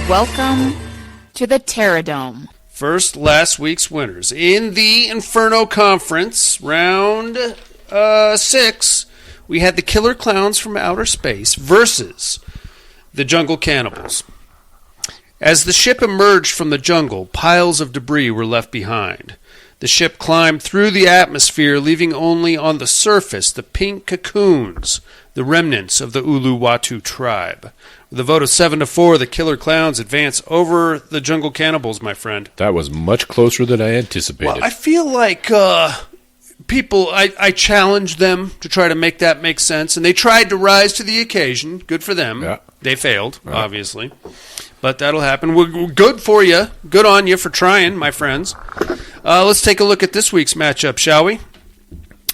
Welcome to the Pterodome. First, last week's winners. In the Inferno Conference, round 6, we had the Killer Clowns from Outer Space versus the Jungle Cannibals. As the ship emerged from the jungle, piles of debris were left behind. The ship climbed through the atmosphere, leaving only on the surface the pink cocoons, the remnants of the Uluwatu tribe. With a vote of 7-4, the Killer Clowns advance over the Jungle Cannibals, my friend. That was much closer than I anticipated. Well, I feel like people, I challenged them to try to make that make sense, and they tried to rise to the occasion. Good for them. Yeah. They failed, obviously. But that'll happen. We're good for you. Good on you for trying, my friends. Let's take a look at this week's matchup, shall we?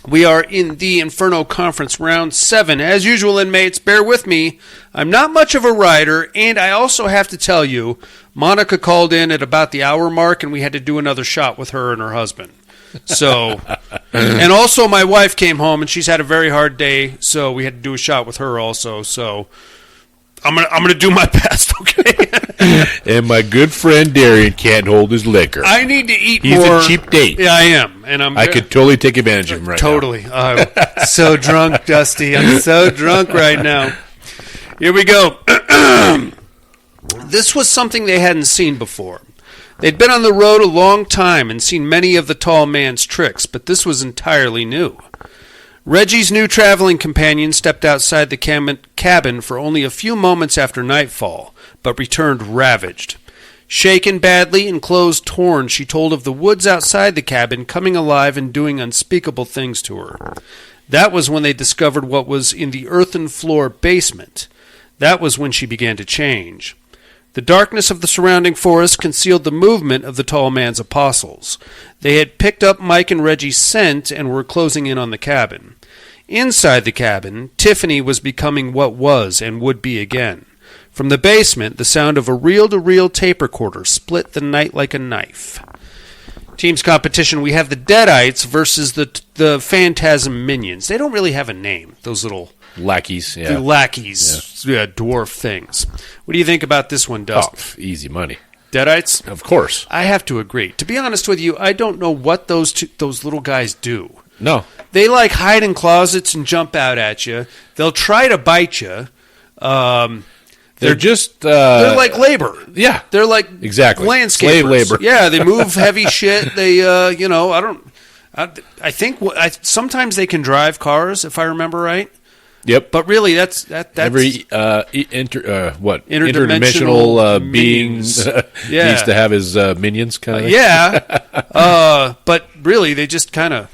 We are in the Inferno Conference, round 7. As usual, inmates, bear with me. I'm not much of a writer, and I also have to tell you, Monica called in at about the hour mark, and we had to do another shot with her and her husband. So, and also my wife came home, and she's had a very hard day, so we had to do a shot with her also. So, I'm gonna do my best, okay? And my good friend Darian can't hold his liquor. I need to eat He's more. a cheap date. Yeah, I am, and I could totally take advantage of him right totally. now. I'm so drunk, Dusty. I'm so drunk right now. Here we go. This was something they hadn't seen before. They'd been on the road a long time and seen many of the tall man's tricks, but this was entirely new. Reggie's new traveling companion stepped outside the cabin for only a few moments after nightfall, but returned ravaged. Shaken badly and clothes torn, she told of the woods outside the cabin coming alive and doing unspeakable things to her. That was when they discovered what was in the earthen floor basement. That was when she began to change. The darkness of the surrounding forest concealed the movement of the tall man's apostles. They had picked up Mike and Reggie's scent and were closing in on the cabin. Inside the cabin, Tiffany was becoming what was and would be again. From the basement, the sound of a reel-to-reel tape recorder split the night like a knife. Teams competition, we have the Deadites versus the Phantasm Minions. They don't really have a name, those little lackeys, the lackeys, dwarf things. What do you think about this one, Dust? Oh, easy money. Deadites? Of course. I have to agree. To be honest with you, I don't know what those little guys do. No. They like hide in closets and jump out at you. They'll try to bite you. They're just... they're like labor. Yeah. They're like exactly landscapers. Slave labor. Yeah, they move heavy shit. They, I think sometimes they can drive cars, if I remember right. Yep. But really, that's every interdimensional being needs to have his minions kind of. But really, they just kind of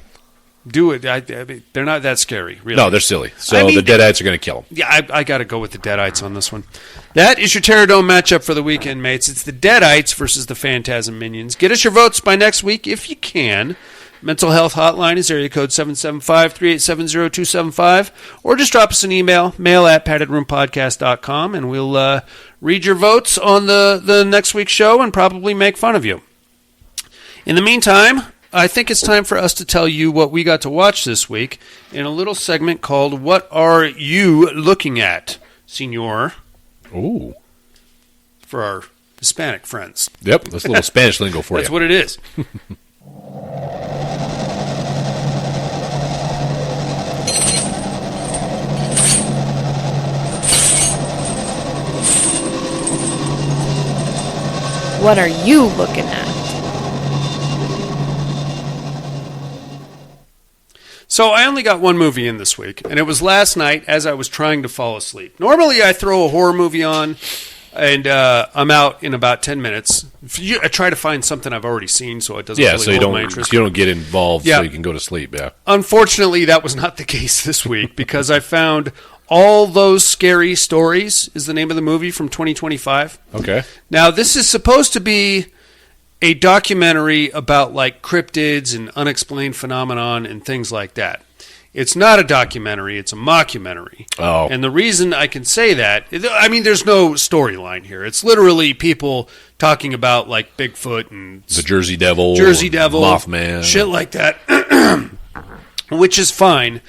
do it. I mean, they're not that scary, really. No, they're silly. So the Deadites are going to kill them. Yeah, I got to go with the Deadites on this one. That is your Terror Dome matchup for the weekend, mates. It's the Deadites versus the Phantasm Minions. Get us your votes by next week if you can. Mental Health Hotline is area code 775-387-0275. Or just drop us an email, mail@paddedroompodcast.com, and we'll read your votes on the next week's show and probably make fun of you. In the meantime, I think it's time for us to tell you what we got to watch this week in a little segment called What Are You Looking At, Senor? Ooh. For our Hispanic friends. Yep, that's a little Spanish lingo for you. That's what it is. What are you looking at? So I only got one movie in this week, and it was last night as I was trying to fall asleep. Normally I throw a horror movie on, and I'm out in about 10 minutes. I try to find something I've already seen so it doesn't really hold my interest. So you don't get involved so you can go to sleep. Yeah. Unfortunately, that was not the case this week because I found All Those Scary Stories is the name of the movie from 2025. Okay. Now, this is supposed to be a documentary about like cryptids and unexplained phenomenon and things like that. It's not a documentary, it's a mockumentary. Oh. And the reason I can say that, I mean, there's no storyline here. It's literally people talking about like Bigfoot and the Jersey Devil, Mothman, shit like that, which is fine.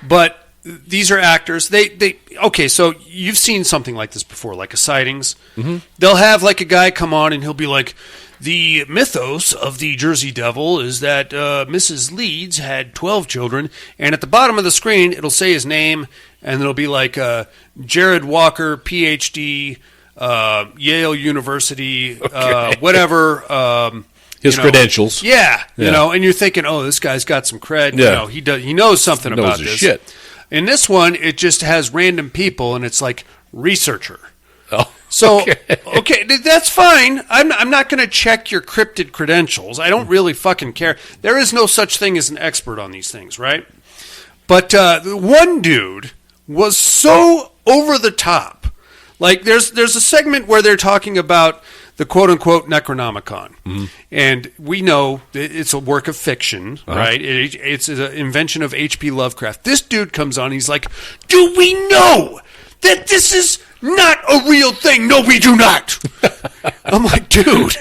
But these are actors. Okay, so you've seen something like this before, like a Sightings. Mm-hmm. They'll have like a guy come on and he'll be like, the mythos of the Jersey Devil is that Mrs. Leeds had 12 children, and at the bottom of the screen, it'll say his name, and it'll be like Jared Walker, Ph.D., Yale University, whatever. His credentials. Yeah, you know, and you're thinking, oh, this guy's got some cred. Yeah. You know, he knows something about this. Shit. In this one, it just has random people, and it's like researcher. Oh. So, okay, that's fine. I'm not going to check your cryptid credentials. I don't really fucking care. There is no such thing as an expert on these things, right? But one dude was so over the top. Like, there's a segment where they're talking about the quote-unquote Necronomicon. Mm-hmm. And we know it's a work of fiction, right? It's an invention of H.P. Lovecraft. This dude comes on, he's like, do we know that this is not a real thing? No, we do not. I'm like, dude,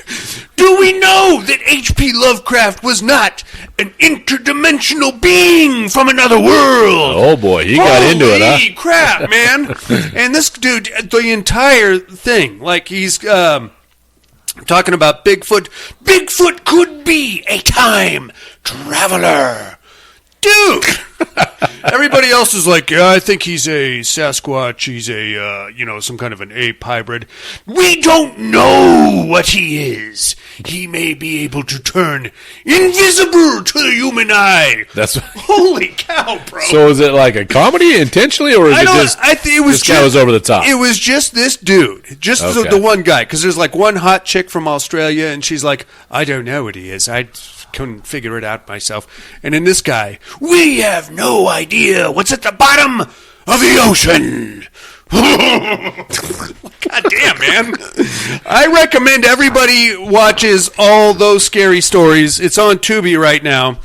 do we know that H.P. Lovecraft was not an interdimensional being from another world? Oh, boy, he got into it, huh? Holy crap, man. And this dude, the entire thing, like he's talking about Bigfoot. Bigfoot could be a time traveler. Dude! Everybody else is like, yeah, I think he's a Sasquatch. He's a, some kind of an ape hybrid. We don't know what he is. He may be able to turn invisible to the human eye. Holy cow, bro. So is it like a comedy intentionally, or is it just this guy was over the top? It was just this dude. Just the one guy. Because there's like one hot chick from Australia, and she's like, I don't know what he is. I couldn't figure it out myself. And then this guy, we have no idea what's at the bottom of the ocean. God damn, man. I recommend everybody watches All Those Scary Stories. It's on Tubi right now.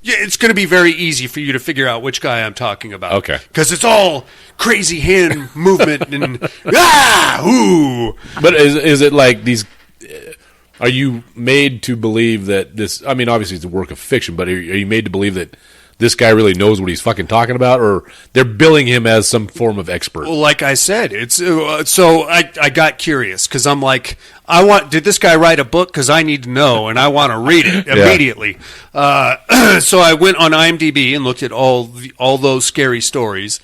It's going to be very easy for you to figure out which guy I'm talking about. Okay. Because it's all crazy hand movement and ooh. But is it like these... Are you made to believe that this... I mean, obviously it's a work of fiction, but are you made to believe that this guy really knows what he's fucking talking about, or they're billing him as some form of expert? Well, like I said, it's so I got curious because I'm like, did this guy write a book? Because I need to know, and I want to read it immediately. So I went on IMDb and looked at all those scary stories.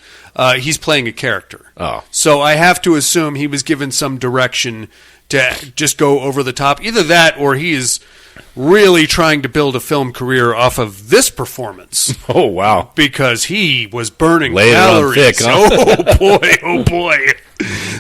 He's playing a character. Oh. So I have to assume he was given some direction to just go over the top. Either that or he is really trying to build a film career off of this performance. Oh, wow. Because he was burning Laying it on calories. thick, huh? Oh, boy.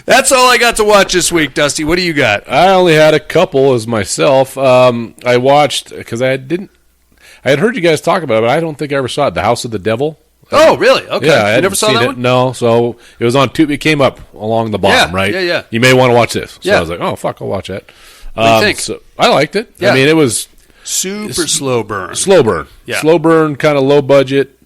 That's all I got to watch this week, Dusty. What do you got? I only had a couple as myself. I watched, because I had heard you guys talk about it, but I don't think I ever saw it, The House of the Devil. Oh, really? Okay. Yeah, You never saw that one? No, so it was on Tubi. It came up along the bottom, right? Yeah. You may want to watch this. So Yeah. I was like, oh, fuck, I'll watch that. What do you think? So I liked it. Yeah. I mean, it was Super slow burn. Slow burn. Yeah. Slow burn, kind of low budget.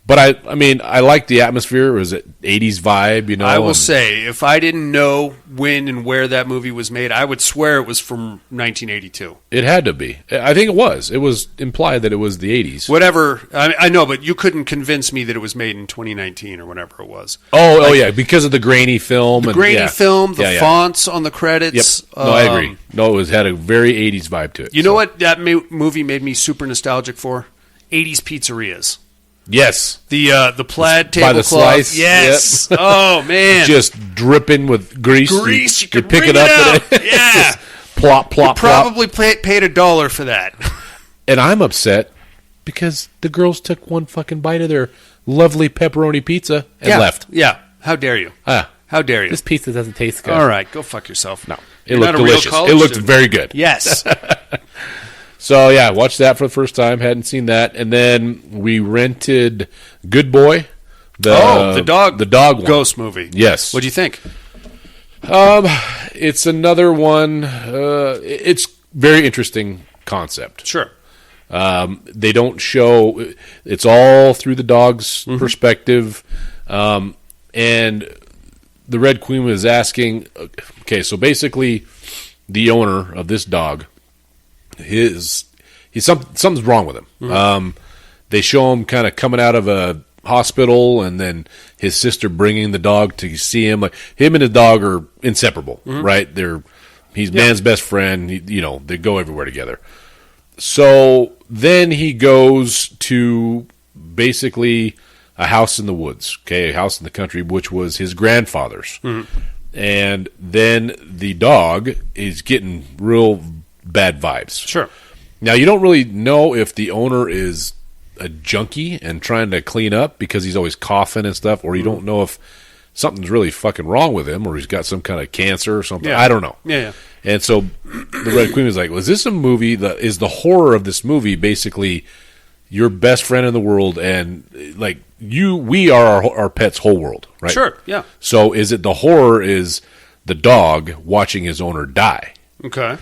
But I mean, I liked the atmosphere. It was an 80s vibe, you know. I will say, if I didn't know when and where that movie was made, I would swear it was from 1982. It had to be. I think it was. It was implied that it was the 80s. Whatever. I know, but you couldn't convince me that it was made in 2019 or whatever it was. Oh, yeah, because of the grainy film. The grainy film, the fonts on the credits. Yep. No, I agree. No, it had a very 80s vibe to it. You know what that movie made me super nostalgic for? 80s pizzerias. Yes. The plaid by the tablecloth. slice. Yes. Yep. Oh, man. Just dripping with grease. You could pick bring it up. out. And Yeah. plop, plop, you probably paid $1 for that. And I'm upset because the girls took one fucking bite of their lovely pepperoni pizza and left. Yeah. How dare you? How dare you? This pizza doesn't taste good. All right. Go fuck yourself. No. You're It looked not a real delicious. college It looked student. very good. Yes. So, yeah, watched that for the first time. Hadn't seen that. And then we rented Good Boy. The dog one. ghost movie. Yes. What do you think? It's another one. It's very interesting concept. Sure. They don't show. It's all through the dog's perspective. And the Red Queen was asking, okay, so basically the owner of this dog, something's wrong with him. They show him kind of coming out of a hospital, and then his sister bringing the dog to see him. Like, him and the dog are inseparable, right? He's man's best friend. They go everywhere together. So then he goes to basically a house in the woods, a house in the country, which was his grandfather's. And then the dog is getting real bad vibes. Sure. Now, you don't really know if the owner is a junkie and trying to clean up because he's always coughing and stuff, or you don't know if something's really fucking wrong with him, or he's got some kind of cancer or something. Yeah. I don't know. Yeah. And so the Red Queen was like, was this a movie that is the horror of this movie basically your best friend in the world, and like we are our pet's whole world, right? Sure, yeah. So is it the horror is the dog watching his owner die? Okay.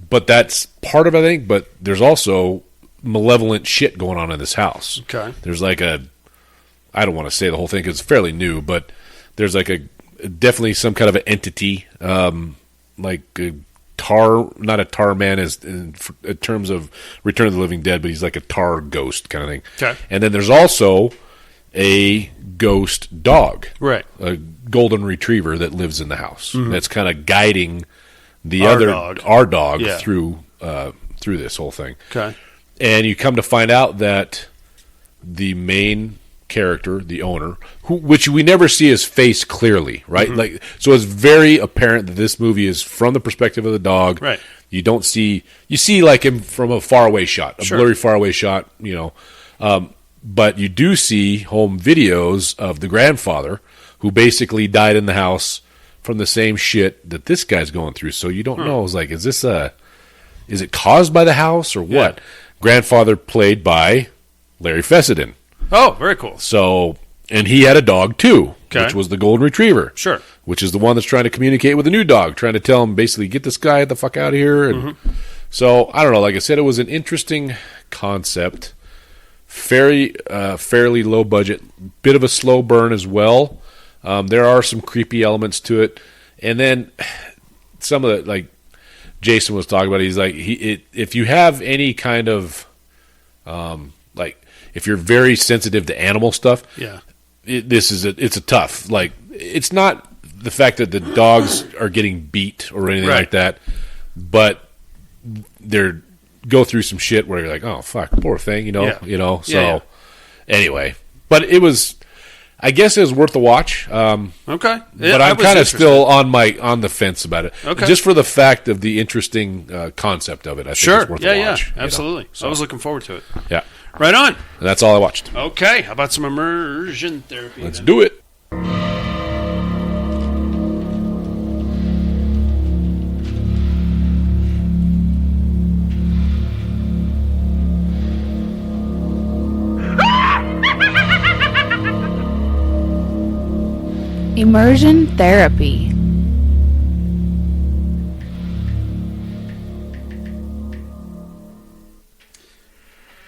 But that's part of it, I think, but there's also malevolent shit going on in this house. Okay. There's like I don't want to say the whole thing because it's fairly new, but there's like definitely some kind of an entity, like a not a tar man is in terms of Return of the Living Dead, but he's like a tar ghost kind of thing. Okay. And then there's also a ghost dog. Right. A golden retriever that lives in the house. That's kind of guiding Our our dog Yeah. through this whole thing. Okay. And you come to find out that the main character, the owner, which we never see his face clearly, right? Like, so it's very apparent that this movie is from the perspective of the dog. Right. You don't see like him from a faraway shot, Sure. blurry faraway shot, but you do see home videos of the grandfather who basically died in the house from the same shit that this guy's going through. So you don't know. It's like, is it caused by the house or what? Yeah. Grandfather played by Larry Fessenden. Oh, very cool. So, and he had a dog too, Okay. which was the golden retriever. Sure. Which is the one that's trying to communicate with the new dog, trying to tell him basically, get this guy the fuck out of here. And so, I don't know. Like I said, it was an interesting concept. Fairly low budget, bit of a slow burn as well. There are some creepy elements to it, and then some of the, like Jason was talking about, he's like, if you have any kind of like, if you're very sensitive to animal stuff, Yeah. it's a tough, like, it's not the fact that the dogs are getting beat or anything Right. like that, but they're go through some shit where you're like, oh fuck, poor thing, Yeah. So Yeah. anyway, but it was, I guess it was worth the watch. Okay, but I'm kind of still on the fence about it. Okay, just for the fact of the interesting concept of it. I think it's worth a watch. Yeah, absolutely. So I was looking forward to it. Yeah, right on. And that's all I watched. Okay, how about some immersion therapy? Let's do it. Immersion therapy.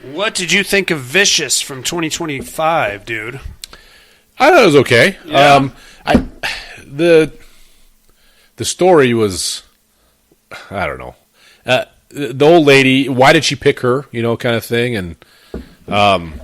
What did you think of Vicious from 2025, dude? I thought it was okay. Yeah. The story was, I don't know. The old lady, why did she pick her? Kind of thing, and I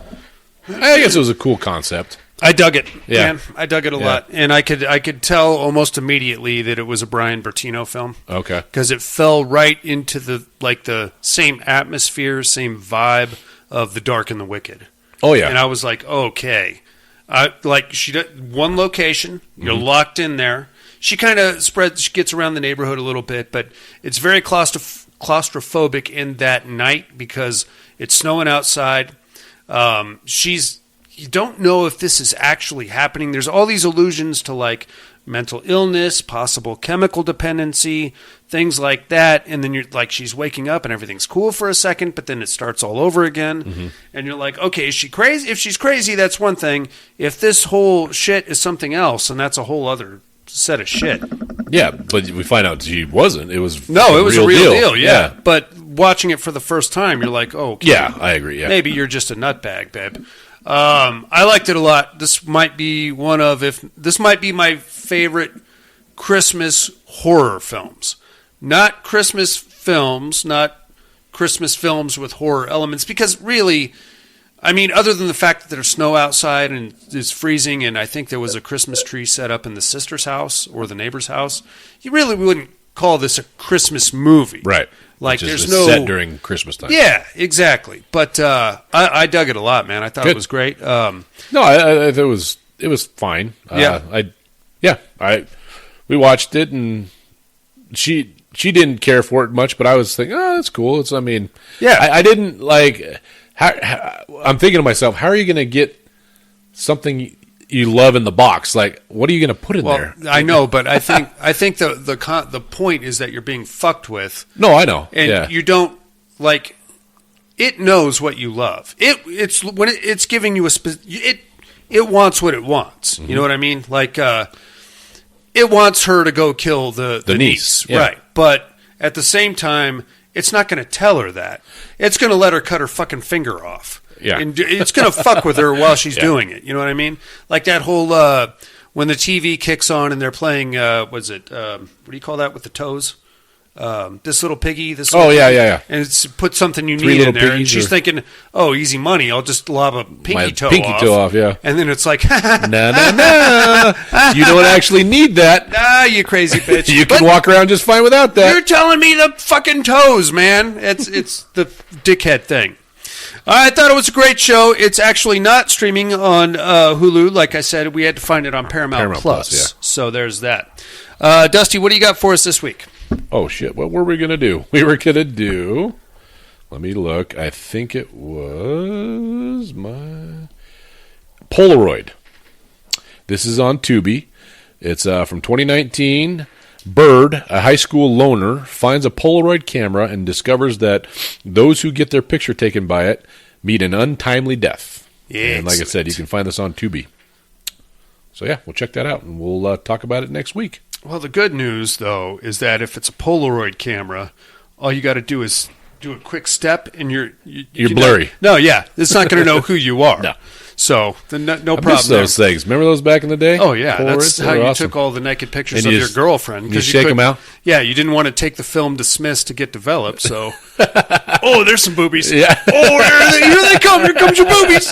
guess it was a cool concept. I dug it. Yeah, man. I dug it a lot, and I could tell almost immediately that it was a Brian Bertino film. Okay, because it fell right into the same atmosphere, same vibe of The Dark and the Wicked. Oh yeah, and I was like, okay, one location, you're locked in there. She kind of she gets around the neighborhood a little bit, but it's very claustrophobic in that night because it's snowing outside. You don't know if this is actually happening. There's all these allusions to like mental illness, possible chemical dependency, things like that. And then you're like, she's waking up and everything's cool for a second, but then it starts all over again. Mm-hmm. And you're like, okay, is she crazy? If she's crazy, that's one thing. If this whole shit is something else, and that's a whole other set of shit. Yeah, but we find out she wasn't. It was a real deal. Yeah. But watching it for the first time, you're like, oh, okay, yeah, I agree. Yeah, maybe you're just a nutbag, babe. I liked it a lot. This might be my favorite Christmas horror films. Not Christmas films with horror elements, because really, I mean, other than the fact that there's snow outside and it's freezing, and I think there was a Christmas tree set up in the sister's house or the neighbor's house, you really wouldn't call this a Christmas movie. Right. Like, there's no set during Christmas time. Yeah, exacwe. But I dug it a lot, man. I thought it was great. No, I it was fine. We watched it, and she didn't care for it much, but I was thinking, oh, that's cool. I didn't like. I'm thinking to myself, how are you going to get something you love in the box? Like, what are you going to put in there? I know, but I think the point is that you're being fucked with. No, I know, and you don't like. It knows what you love. It's giving you it wants what it wants. Mm-hmm. You know what I mean? Like, it wants her to go kill the niece, right? But at the same time, it's not going to tell her that. It's going to let her cut her fucking finger off. Yeah. And it's going to fuck with her while she's doing it. You know what I mean? Like that whole, when the TV kicks on and they're playing, what do you call that with the toes? This little piggy. Yeah. And it's put something you need in there. And she's thinking, oh, easy money. I'll just lob a pinky toe off. Yeah. And then it's like, nah. You don't actually need that. Nah, you crazy bitch. You can walk around just fine without that. You're telling me the fucking toes, man. It's the dickhead thing. I thought it was a great show. It's actually not streaming on Hulu. Like I said, we had to find it on Paramount Plus. Yeah. So there's that. Dusty, what do you got for us this week? Oh, shit. What were we going to do? We were going to do... Let me look. I think it was my... Polaroid. This is on Tubi. It's from 2019. Bird, a high school loner, finds a Polaroid camera and discovers that those who get their picture taken by it meet an untimely death. Yeah, and like I said, you can find this on Tubi. So yeah, we'll check that out, and we'll talk about it next week. Well, the good news, though, is that if it's a Polaroid camera, all you got to do is do a quick step, and you're blurry. It's not going to know who you are. No. So, no problem. Miss those things. Remember those back in the day? Oh, yeah. Polaroids? That's how you took all the naked pictures of your girlfriend. You shake them out? Yeah, you didn't want to take the film dismissed to get developed, so... Oh, there's some boobies. Yeah. Oh, here they come. Here comes your boobies.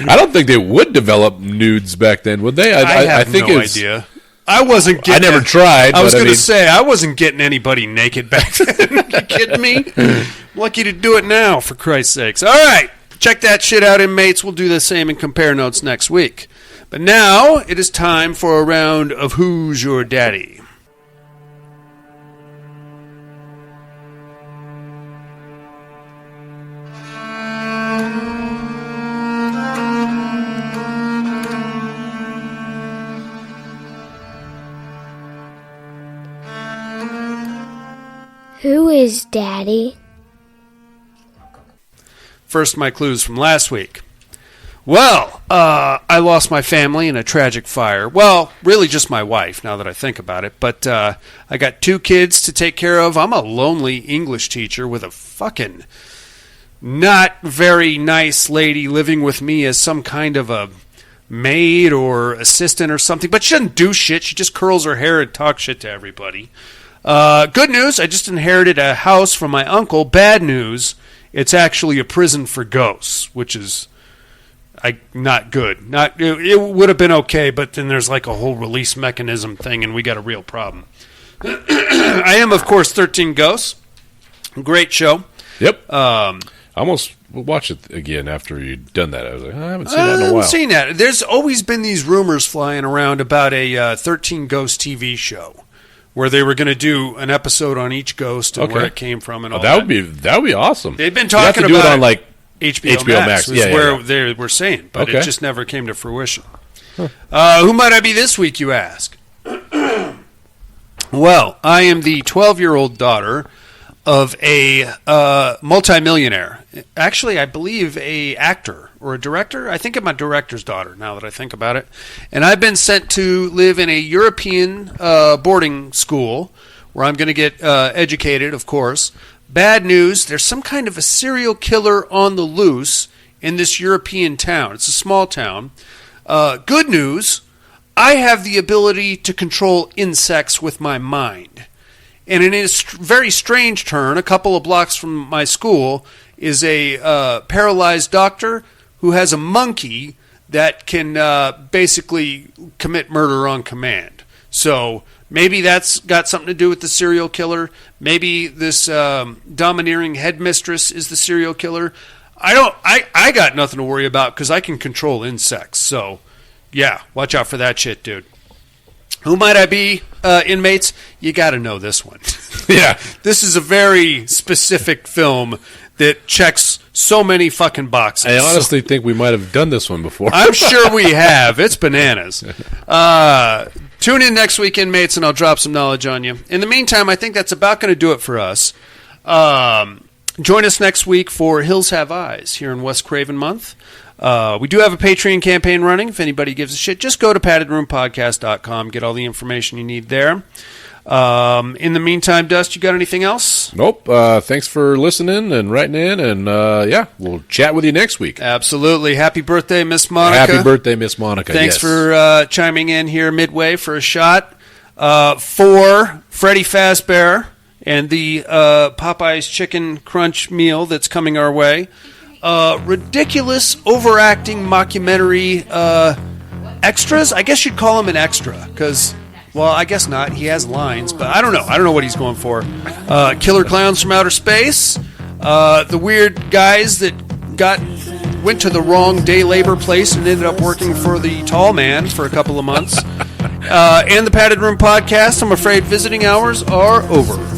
I don't think they would develop nudes back then, would they? I think no idea. I wasn't getting... I never tried. I was going to say, I wasn't getting anybody naked back then. Are you kidding me? I'm lucky to do it now, for Christ's sakes. All right. Check that shit out, inmates. We'll do the same and compare notes next week. But now it is time for a round of Who's Your Daddy? Who is Daddy? First, my clues from last week. Well, I lost my family in a tragic fire. Well, really just my wife, now that I think about it. But I got 2 kids to take care of. I'm a lonely English teacher with a fucking not very nice lady living with me as some kind of a maid or assistant or something. But she doesn't do shit. She just curls her hair and talks shit to everybody. Good news, I just inherited a house from my uncle. Bad news, it's actually a prison for ghosts, which is not good. It would have been okay, but then there's like a whole release mechanism thing, and we got a real problem. I am, of course, 13 Ghosts. Great show. Yep. I almost watched it again after you'd done that. I was like, I haven't seen that in a while. I haven't seen that. There's always been these rumors flying around about a 13 Ghosts TV show, where they were going to do an episode on each ghost and where it came from and all that. That would be awesome. They've been talking about do it on like HBO Max. Yeah, where they were saying, but it just never came to fruition. Who might I be this week, you ask? Well, I am the 12-year-old daughter of a multimillionaire. Actually, I believe a actor or a director. I think I'm a director's daughter, now that I think about it. And I've been sent to live in a European boarding school where I'm going to get educated, of course. Bad news, there's some kind of a serial killer on the loose in this European town. It's a small town. Good news, I have the ability to control insects with my mind. And in a very strange turn, a couple of blocks from my school is a paralyzed doctor who has a monkey that can basically commit murder on command. So maybe that's got something to do with the serial killer. Maybe this domineering headmistress is the serial killer. I got nothing to worry about because I can control insects. So, yeah, watch out for that shit, dude. Who might I be, inmates? You got to know this one. Yeah. This is a very specific film that checks so many fucking boxes. I honestly think we might have done this one before. I'm sure we have. It's bananas. Tune in next week, inmates, and I'll drop some knowledge on you. In the meantime, I think that's about going to do it for us. Join us next week for Hills Have Eyes here in West Craven Month. We do have a Patreon campaign running. If anybody gives a shit, just go to paddedroompodcast.com. Get all the information you need there. In the meantime, Dust, you got anything else? Nope. Thanks for listening and writing in, and we'll chat with you next week. Absolutely. Happy birthday, Miss Monica. Happy birthday, Miss Monica. Thanks for chiming in here midway for a shot. For Freddy Fazzbear and the Popeye's Chicken Crunch meal that's coming our way. Ridiculous, overacting mockumentary extras. I guess you'd call him an extra, because, well, I guess not. He has lines, but I don't know. I don't know what he's going for. Killer Clowns from Outer Space. The weird guys that went to the wrong day labor place and ended up working for the tall man for a couple of months. And the Padded Room Podcast. I'm afraid visiting hours are over.